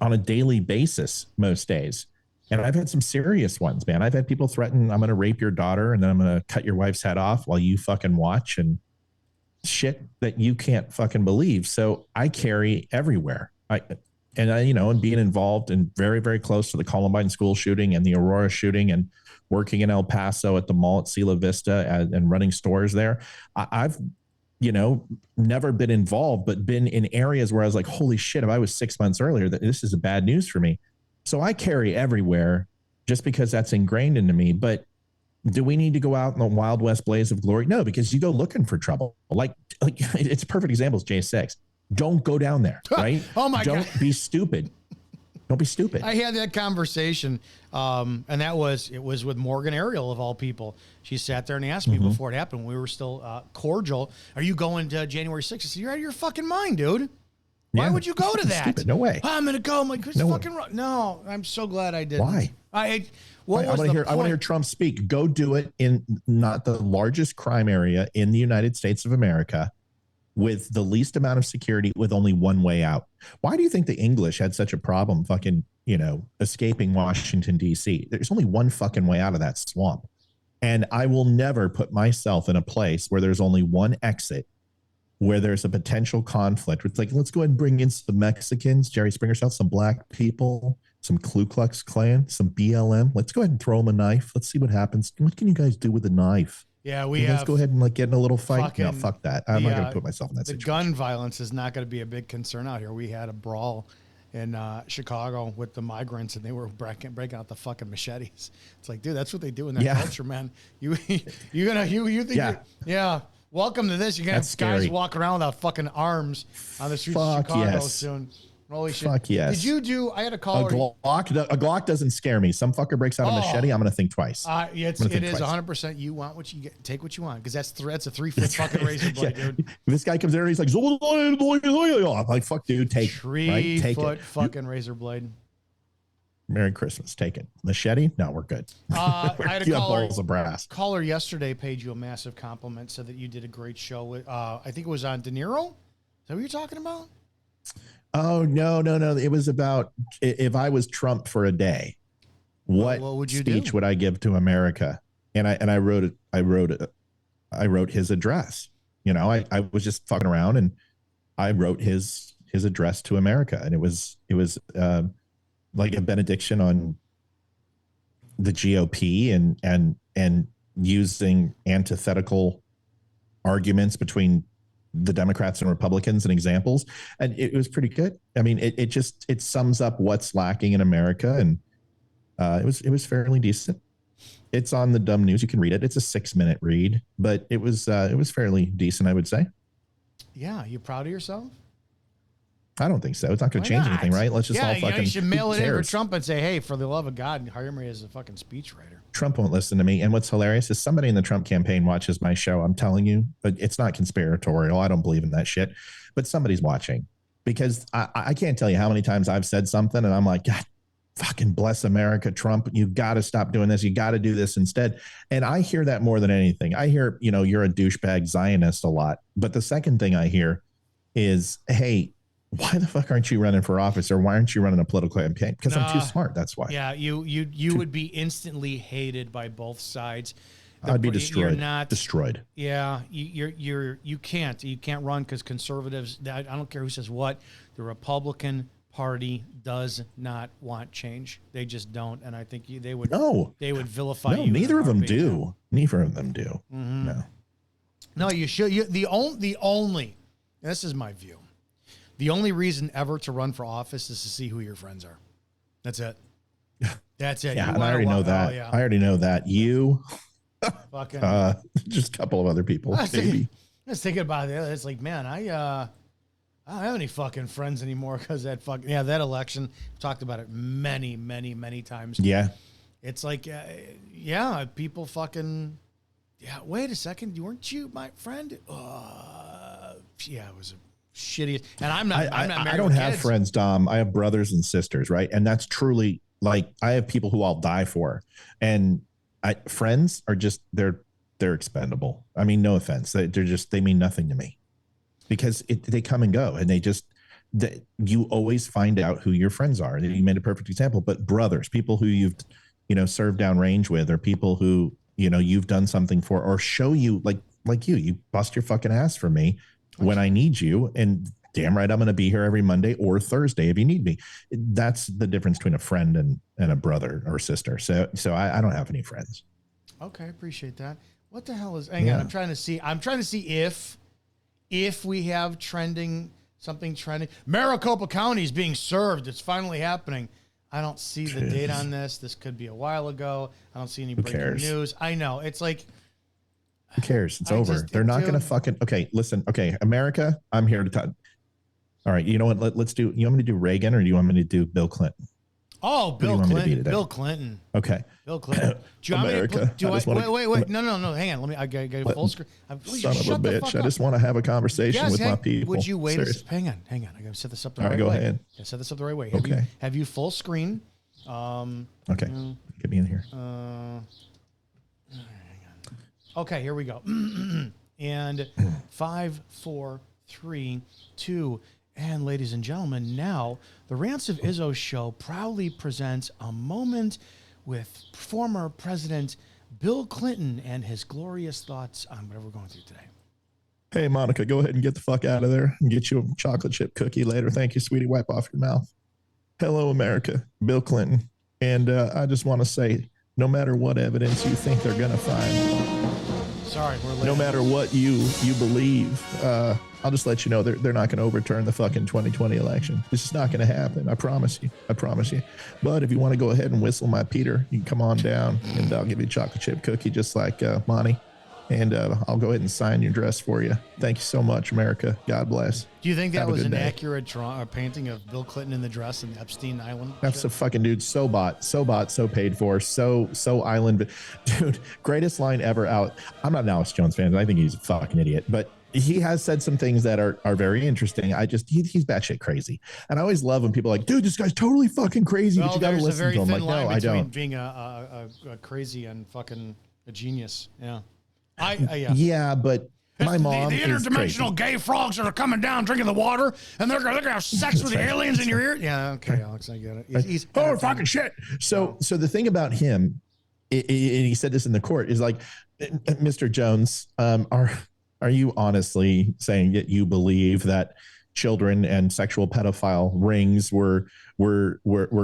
on a daily basis most days. And I've had some serious ones, man. I've had people threaten, I'm going to rape your daughter and then I'm going to cut your wife's head off while you fucking watch, and shit that you can't fucking believe. So I carry everywhere. And being involved and very, very close to the Columbine school shooting and the Aurora shooting and working in El Paso at the mall at Sila Vista and running stores there. I've, never been involved, but been in areas where I was like, holy shit, if I was 6 months earlier, that this is a bad news for me. So I carry everywhere just because that's ingrained into me. But do we need to go out in the Wild West blaze of glory? No, because you go looking for trouble. Like it's a perfect example is J6. Don't go down there, right? Oh my God. Don't be stupid. Don't be stupid. I had that conversation, and it was with Morgan Ariel, of all people. She sat there and asked me before it happened. We were still cordial. Are you going to January 6th? I said, you're out of your fucking mind, dude. Why would you go to that? Stupid. No way. I'm going to go. I'm like, no, I'm so glad I didn't. Why? I want to hear Trump speak. Go do it in not the largest crime area in the United States of America, with the least amount of security, with only one way out. Why do you think the English had such a problem fucking, escaping Washington, D.C.? There's only one fucking way out of that swamp. And I will never put myself in a place where there's only one exit, where there's a potential conflict. It's like, let's go ahead and bring in some Mexicans, Jerry Springer style, some black people, some Ku Klux Klan, some BLM. Let's go ahead and throw them a knife. Let's see what happens. What can you guys do with a knife? Yeah, let's go ahead and get in a little fight. No, fuck that. I'm not going to put myself in that situation. The gun violence is not going to be a big concern out here. We had a brawl in Chicago with the migrants, and they were breaking out the fucking machetes. It's like, dude, that's what they do in their culture, man. You think? Yeah. Welcome to this. You're gonna have guys walk around without fucking arms on the streets of Chicago soon. Holy shit. Fuck yes. Did you do, I had a caller. A Glock doesn't scare me. Some fucker breaks out a machete, I'm going to think twice. It is 100%. You want what you get. Take what you want. Because that's a 3-foot fucking razor blade, dude. This guy comes in and he's like, I'm like, fuck, dude, take it. 3-foot fucking razor blade. Merry Christmas. Take it. Machete? No, we're good. I had a balls of brass. Caller yesterday paid you a massive compliment, said that you did a great show with, I think it was on De Niro. Is that what you're talking about? Oh, no. It was about if I was Trump for a day, what would you speech would I give to America? And I wrote his address. I was just fucking around and I wrote his address to America. And it was like a benediction on the GOP and using antithetical arguments between the Democrats and Republicans and examples. And it was pretty good. I mean, it sums up what's lacking in America. And it was fairly decent. It's on the Dumb News. You can read it. It's a 6-minute read, but it was fairly decent, I would say. Yeah. You proud of yourself? I don't think so. It's not going to change anything, right? Let's just all fucking. You should mail it in for Trump and say, "Hey, for the love of God, hire me as a fucking speechwriter." Trump won't listen to me. And what's hilarious is somebody in the Trump campaign watches my show. I'm telling you, but it's not conspiratorial. I don't believe in that shit. But somebody's watching, because I can't tell you how many times I've said something and I'm like, God fucking bless America, Trump, you got to stop doing this. You got to do this instead. And I hear that more than anything. I hear, you're a douchebag Zionist a lot. But the second thing I hear is, hey, why the fuck aren't you running for office, or why aren't you running a political campaign? Because I'm too smart. That's why. Yeah, you would be instantly hated by both sides. I'd be destroyed. You're not destroyed. Yeah, you can't run because conservatives. I don't care who says what. The Republican Party does not want change. They just don't, and I think they would vilify you. Neither of them do. Neither of them do. Mm-hmm. No, you should. The only. And this is my view. The only reason ever to run for office is to see who your friends are. That's it. That's it. Yeah, and I already know that. I already know that. You, fucking, just a couple of other people, maybe. I was thinking about it. It's like, man, I don't have any fucking friends anymore because that that election. I've talked about it many, many, many times. Yeah. It's like, people fucking, wait a second. Weren't you my friend? It was a shitty. And I'm not married. I don't have friends, Dom. I have brothers and sisters, right? And that's truly, like, I have people who I'll die for. And friends are just, they're expendable. I mean, no offense. They mean nothing to me. Because they come and go, and you always find out who your friends are. You made a perfect example, but brothers, people who you've, served down range with, or people who, you've done something for, or show you like you bust your fucking ass for me when I need you. And damn right, I'm going to be here every Monday or Thursday if you need me. That's the difference between a friend and a brother or sister. So I don't have any friends. Okay. Appreciate that. What the hell is, hang on. I'm trying to see if we have something trending. Maricopa County is being served. It's finally happening. I don't see the date on this. This could be a while ago. I don't see any breaking news. I know. It's like, who cares? It's over. They're not going to fucking, okay, listen. Okay, America, I'm here to talk. All right, you know what? Let's do, you want me to do Reagan, or do you want me to do Bill Clinton? Oh, Bill Clinton. Bill Clinton. Okay. Bill Clinton. Do you America. Wait. No. Hang on. I got a full screen. Son of a bitch. I just want to have a conversation with my people. Would you wait? Hang on. I got to set this up the right way. All right, go ahead. I set this up the right way. Have you full screen? Okay. Get me in here. Okay, here we go. And 5, 4, 3, 2, and ladies and gentlemen, now the Rants of Izzo show proudly presents a moment with former President Bill Clinton and his glorious thoughts on whatever we're going through today. Hey, Monica, go ahead and get the fuck out of there and get you a chocolate chip cookie later. Thank you, sweetie. Wipe off your mouth. Hello, America. Bill Clinton. And I just want to say, no matter what evidence you think they're going to find, sorry, we're late. No matter what you believe, I'll just let you know they're not going to overturn the fucking 2020 election. It's just not going to happen. I promise you. But if you want to go ahead and whistle my Peter, you can come on down, and I'll give you a chocolate chip cookie just like Monty. And I'll go ahead and sign your dress for you. Thank you so much, America. God bless. Do you think that was an accurate painting of Bill Clinton in the dress in Epstein Island? That's a fucking dude. So bought, so paid for, so island. Dude, greatest line ever out. I'm not an Alex Jones fan. I think he's a fucking idiot, but he has said some things that are very interesting. He's batshit crazy. And I always love when people are like, dude, this guy's totally fucking crazy, but you got to listen to him. Like, no, I don't. Being a crazy and fucking a genius. Yeah. Yeah, but my mom the interdimensional gay frogs that are coming down drinking the water, and they're gonna have sex with the aliens in your ear. Yeah, okay, Alex, I get it. He's fucking shit. So the thing about him, and he said this in the court, is like, Mr. Jones, are you honestly saying that you believe that children and sexual pedophile rings were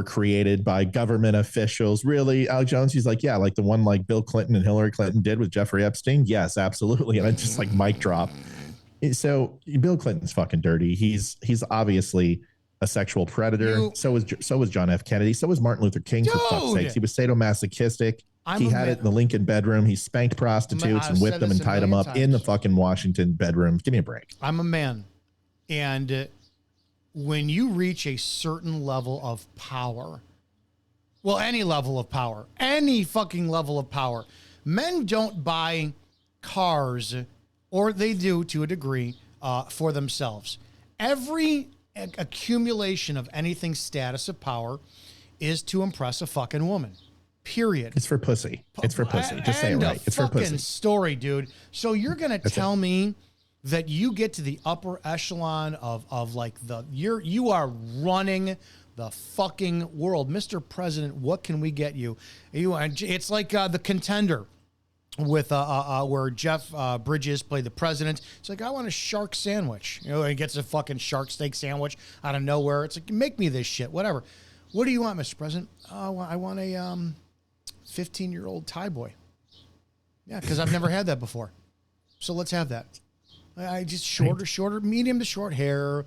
created by government officials? Really, Alex Jones? He's like, yeah, like the one like Bill Clinton and Hillary Clinton did with Jeffrey Epstein. Yes, absolutely. And I just like mic drop. So Bill Clinton's fucking dirty. He's obviously a sexual predator. So was John F. Kennedy. So was Martin Luther King. For fuck's sakes, he was sadomasochistic. He had it in the Lincoln bedroom. He spanked prostitutes and whipped them and tied them up in the fucking Washington bedroom. Give me a break. I'm a man. And when you reach a certain level of power, well, any level of power, any fucking level of power, men don't buy cars, or they do to a degree, for themselves. Every accumulation of anything status of power is to impress a fucking woman. Period. It's for pussy. It's for pussy. Just say it right. It's for pussy. Story, dude. So you're gonna tell me that you get to the upper echelon of like you are running the fucking world, Mr. President. What can we get you? It's like The Contender with where Jeff Bridges played the president. It's like, I want a shark sandwich. He gets a fucking shark steak sandwich out of nowhere. It's like, make me this shit, whatever. What do you want, Mr. President? I want a 15-year-old Thai boy. Yeah, because I've never had that before. So let's have that. I just shorter, medium to short hair,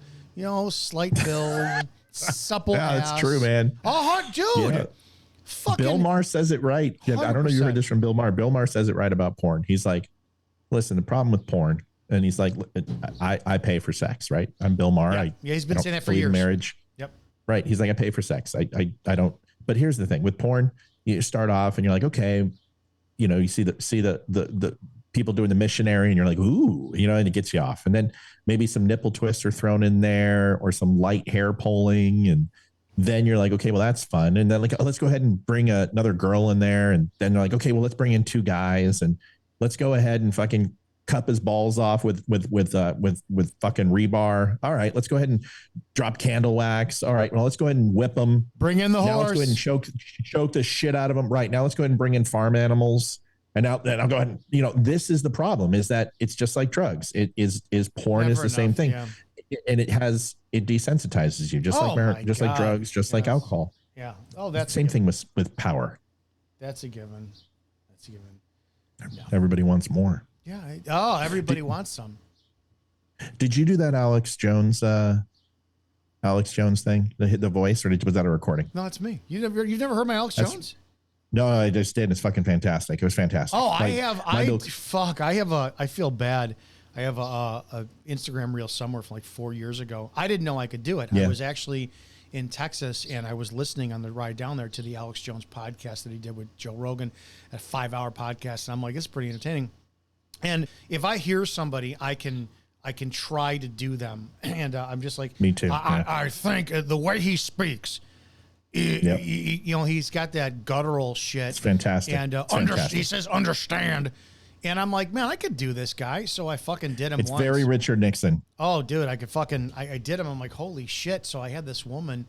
slight build, supple ass. That's true, man. Oh, dude. Yeah. Bill Maher says it right. 100%. I don't know if you heard this from Bill Maher. Bill Maher says it right about porn. He's like, listen, the problem with porn, and he's like, I pay for sex, right? I'm Bill Maher. Yeah, he's been saying that for years. Marriage. Yep. Right. He's like, I pay for sex. I don't. But here's the thing with porn, you start off and you're like, okay, you see the people doing the missionary and you're like, ooh, and it gets you off. And then maybe some nipple twists are thrown in there or some light hair pulling. And then you're like, okay, well, that's fun. And then like, let's go ahead and bring another girl in there. And then they're like, okay, well, let's bring in 2 guys and let's go ahead and fucking cup his balls off with fucking rebar. All right, let's go ahead and drop candle wax. All right, well, let's go ahead and whip them. Bring in the horse. Let's go ahead and choke the shit out of them. Right, now let's go ahead and bring in farm animals. And now then I'll go ahead and, this is the problem, is that it's just like drugs. It is porn is the same thing. Yeah. And it desensitizes you, just like like drugs, just like alcohol. Yeah. Oh, that's the same thing with power. That's a given. No. Everybody wants more. Yeah. Everybody wants some. Did you do that Alex Jones thing? The voice, or was that a recording? No, it's me. You've never heard my Alex Jones? No, I just did. It's fucking fantastic. It was fantastic. Oh, I feel bad. I have a Instagram reel somewhere from like 4 years ago. I didn't know I could do it. Yeah. I was actually in Texas and I was listening on the ride down there to the Alex Jones podcast that he did with Joe Rogan, a 5-hour podcast. And I'm like, it's pretty entertaining. And if I hear somebody, I can try to do them. And I'm just like, me too. I think the way he speaks, he's got that guttural shit. It's fantastic. And he says, understand. And I'm like, man, I could do this guy. So I fucking did him once. It's very Richard Nixon. Oh, dude, I did him. I'm like, holy shit. So I had this woman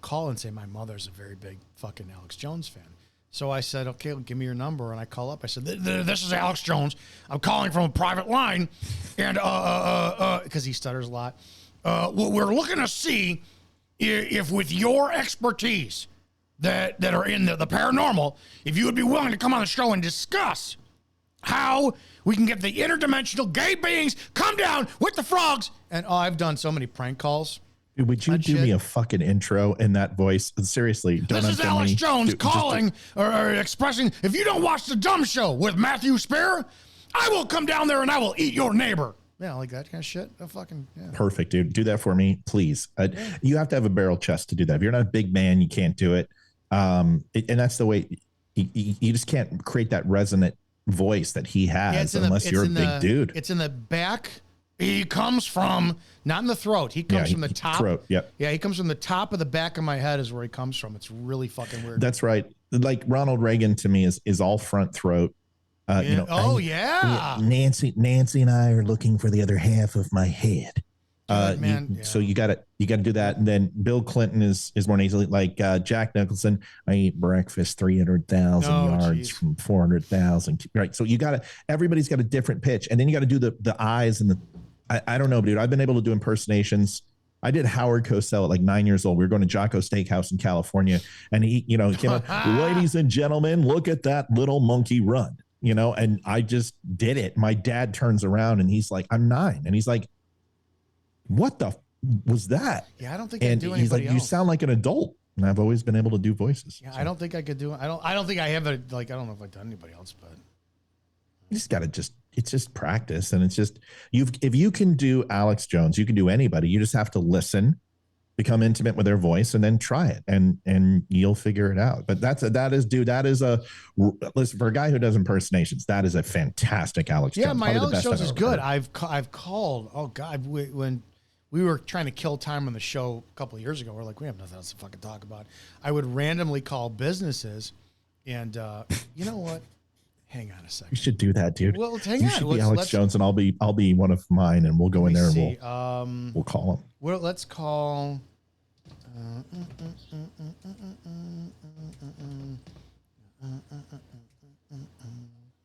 call and say, my mother's a very big fucking Alex Jones fan. So I said, okay, well, give me your number. And I call up. I said, this is Alex Jones. I'm calling from a private line. And because he stutters a lot. We're looking to see if with your expertise that are in the paranormal, if you would be willing to come on the show and discuss how we can get the interdimensional gay beings come down with the frogs. And I've done so many prank calls. Would you do me a fucking intro in that voice? Seriously. This is Alex Jones calling or expressing, if you don't watch The Dumb Show with Matthew Spear, I will come down there and I will eat your neighbor. Yeah, like that kind of shit. Perfect, dude. Do that for me, please. You have to have a barrel chest to do that. If you're not a big man, you can't do it. And that's the way you just can't create that resonant voice that he has unless you're a big dude. It's in the back. He comes from, not in the throat. He comes from the top. Throat, yep. Yeah, he comes from the top of the back of my head is where he comes from. It's really fucking weird. That's right. Like Ronald Reagan to me is all front throat. Nancy and I are looking for the other half of my head. So you got to do that. And then Bill Clinton is more nasally, like Jack Nicholson. I eat breakfast 300,000 yards from 400,000. Right. So everybody's got a different pitch, and then you got to do the eyes and I don't know, dude. I've been able to do impersonations. I did Howard Cosell at like 9 years old. We were going to Jocko Steakhouse in California, and he came up, ladies and gentlemen, look at that little monkey run, and I just did it. My dad turns around and he's like, I'm 9. And he's like, what the was that? Yeah, I don't think I do anybody he's like, else. You sound like an adult. And I've always been able to do voices. Yeah, so. I don't think I could do it. I don't think I have I don't know if I've done anybody else, but you just gotta it's just practice. And it's just if you can do Alex Jones, you can do anybody. You just have to listen, become intimate with their voice, and then try it, and you'll figure it out. But listen, for a guy who does impersonations, that is a fantastic Alex Jones. Yeah, my Alex Jones is good. I've called. Oh God, when we were trying to kill time on the show a couple of years ago. We're like, we have nothing else to fucking talk about. I would randomly call businesses, and you know what? Hang on a second. You should do that, dude. Well, hang you on. should be Alex Jones, and I'll be one of mine, and we'll go in there and we'll call him. Well, let's call.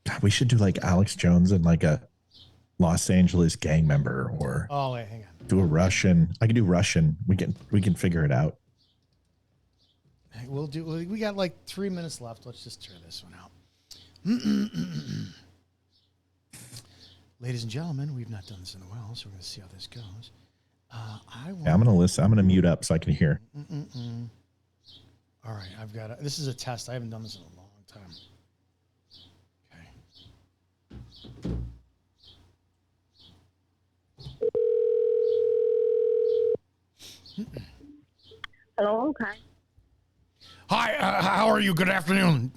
God, we should do like Alex Jones and like a Los Angeles gang member, or wait, hang on. Do a Russian. I can do Russian. We can figure it out. We'll do. We got like 3 minutes left. Let's just try this one out. Ladies and gentlemen, we've not done this in a while, so we're going to see how this goes. I'm going to listen. I'm going to mute up so I can hear. All right, I've got this is a test. I haven't done this in a long time. Okay. Hello, okay. Hi, how are you? Good afternoon.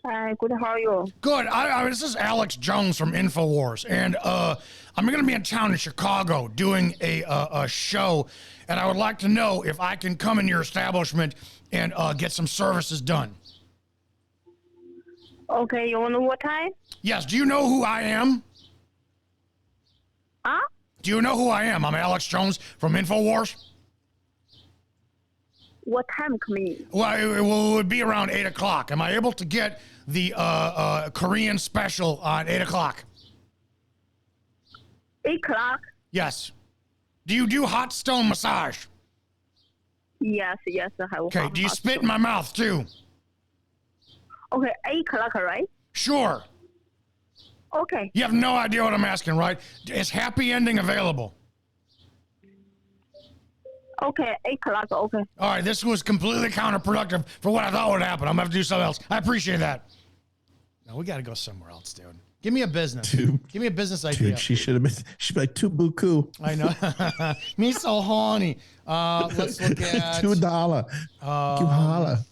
Hi, good. How are you? Good. This is Alex Jones from InfoWars, and I'm going to be in town in Chicago doing a show, and I would like to know if I can come in your establishment and get some services done. Okay, you want to know what time? Yes. Do you know who I am? Huh? Do you know who I am? I'm Alex Jones from InfoWars. What time come in? Well, it would be around 8 o'clock. Am I able to get the Korean special on 8 o'clock? 8 o'clock? Yes. Do you do hot stone massage? Yes, I have. Okay, do you spit in my mouth too? Okay, 8 o'clock, right? Sure. Okay. You have no idea what I'm asking, right? Is happy ending available? Okay, 8 o'clock, okay. All right, this was completely counterproductive for what I thought would happen. I'm going to have to do something else. I appreciate that. No, we got to go somewhere else, dude. Give me a business. Give me a business idea. Dude, she'd be like, too buku. I know. Me so horny. Let's look at $2. $2.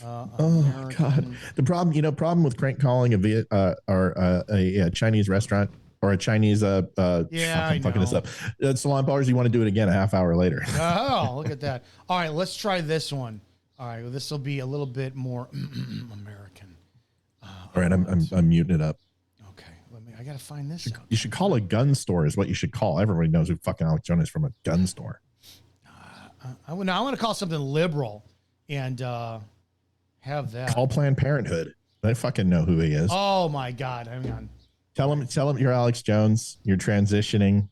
Oh God! The problem with crank calling a Chinese restaurant or a Chinese I'm fucking this up. Salon bars. You want to do it again a half hour later. Oh, look at that! All right, let's try this one. All right, well, this will be a little bit more American. All right, I'm muting it up. Okay, I gotta find this. You should call a gun store. Is what you should call. Everybody knows who fucking Alex Jones is from a gun store. I want to call something liberal and. Have that. Call Planned Parenthood. They fucking know who he is. Oh my God! Hang on. Tell him you're Alex Jones. You're transitioning.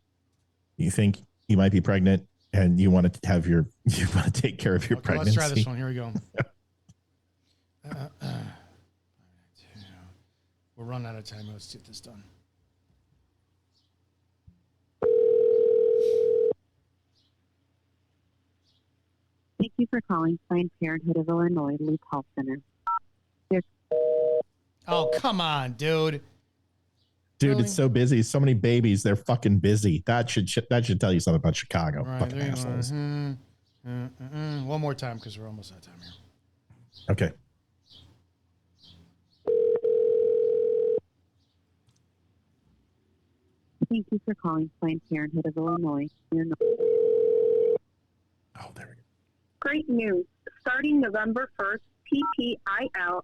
You think you might be pregnant, and you want to take care of your pregnancy. Let's try this one. Here we go. We're running out of time. Let's get this done. Thank you for calling Planned Parenthood of Illinois Loop Health Center. Oh, come on, dude. Dude, really? It's so busy. So many babies. They're fucking busy. That should tell you something about Chicago. Right, fucking assholes. One more time because we're almost out of time here. Okay. Thank you for calling Planned Parenthood of Illinois. Oh, there we go. Great news. Starting November 1st, PPIL.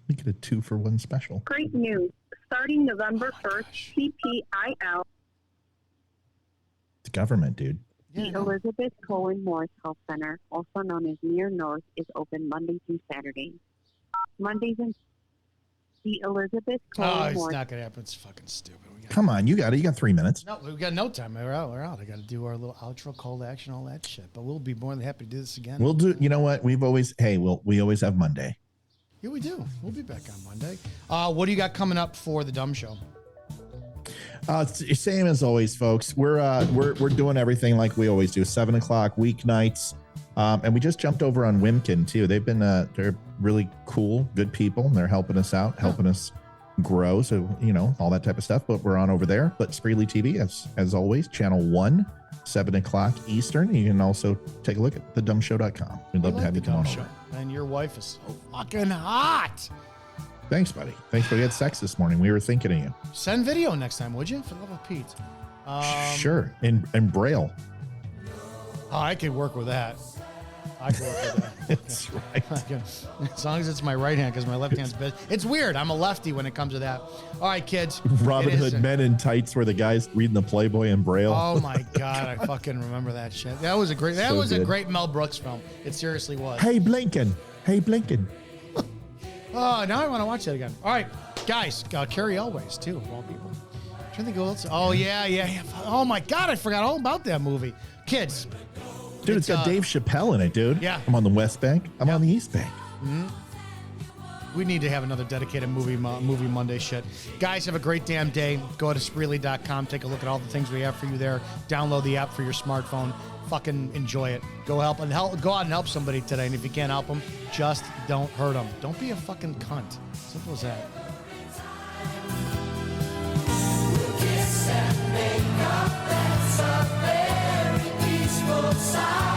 We get a 2-for-1 special. Great news. Starting November 1st, PPIL. It's government, dude. The Elizabeth Cohen Morris Health Center, also known as Near North, is open Monday through Saturday. Mondays and the Elizabeth Cohen Morris. It's not gonna happen. It's fucking stupid. Come on, you got it. You got 3 minutes. No, we got no time. We're out. I got to do our little outro, call to action, all that shit. But we'll be more than happy to do this again. We'll do. You know what? We always have Monday. Yeah, we do. We'll be back on Monday. What do you got coming up for the Dumb Show? Same as always, folks. We're doing everything like we always do. 7 o'clock weeknights, and we just jumped over on Wimkin too. They've been they're really cool, good people, and they're helping us out, helping us grow. So all that type of stuff. But we're on over there. But Spreely TV, as always, channel 1, 7 o'clock Eastern. You can also take a look at thedumbshow.com. We'd love to have you come on over. And your wife is so fucking hot. Thanks, buddy. Thanks, buddy. We had sex this morning. We were thinking of you. Send video next time, would you? For the love of Pete. Sure, and Braille. Oh, I could work with that. I can work with that. That's right. As long as it's my right hand, because my left hand's best. It's weird. I'm a lefty when it comes to that. All right, kids. Robin Hood Men in Tights, where the guy's reading the Playboy in Braille. Oh my God, I fucking remember that shit. That was a great. A great Mel Brooks film. It seriously was. Hey Blinken. Hey Blinken. Oh, now I want to watch that again. All right, guys. Carrie Elways too, of all people. I'm trying to think who else. Oh yeah. Oh my God, I forgot all about that movie. Kids. Dude, it's got Dave Chappelle in it, dude. Yeah. I'm on the West Bank. I'm on the East Bank. Mm-hmm. We need to have another dedicated movie Monday shit. Guys, have a great damn day. Go to Spreely.com. Take a look at all the things we have for you there. Download the app for your smartphone. Fucking enjoy it. Go out and help somebody today. And if you can't help them, just don't hurt them. Don't be a fucking cunt. Simple as that. We'll kiss and make up. That's a very peaceful side.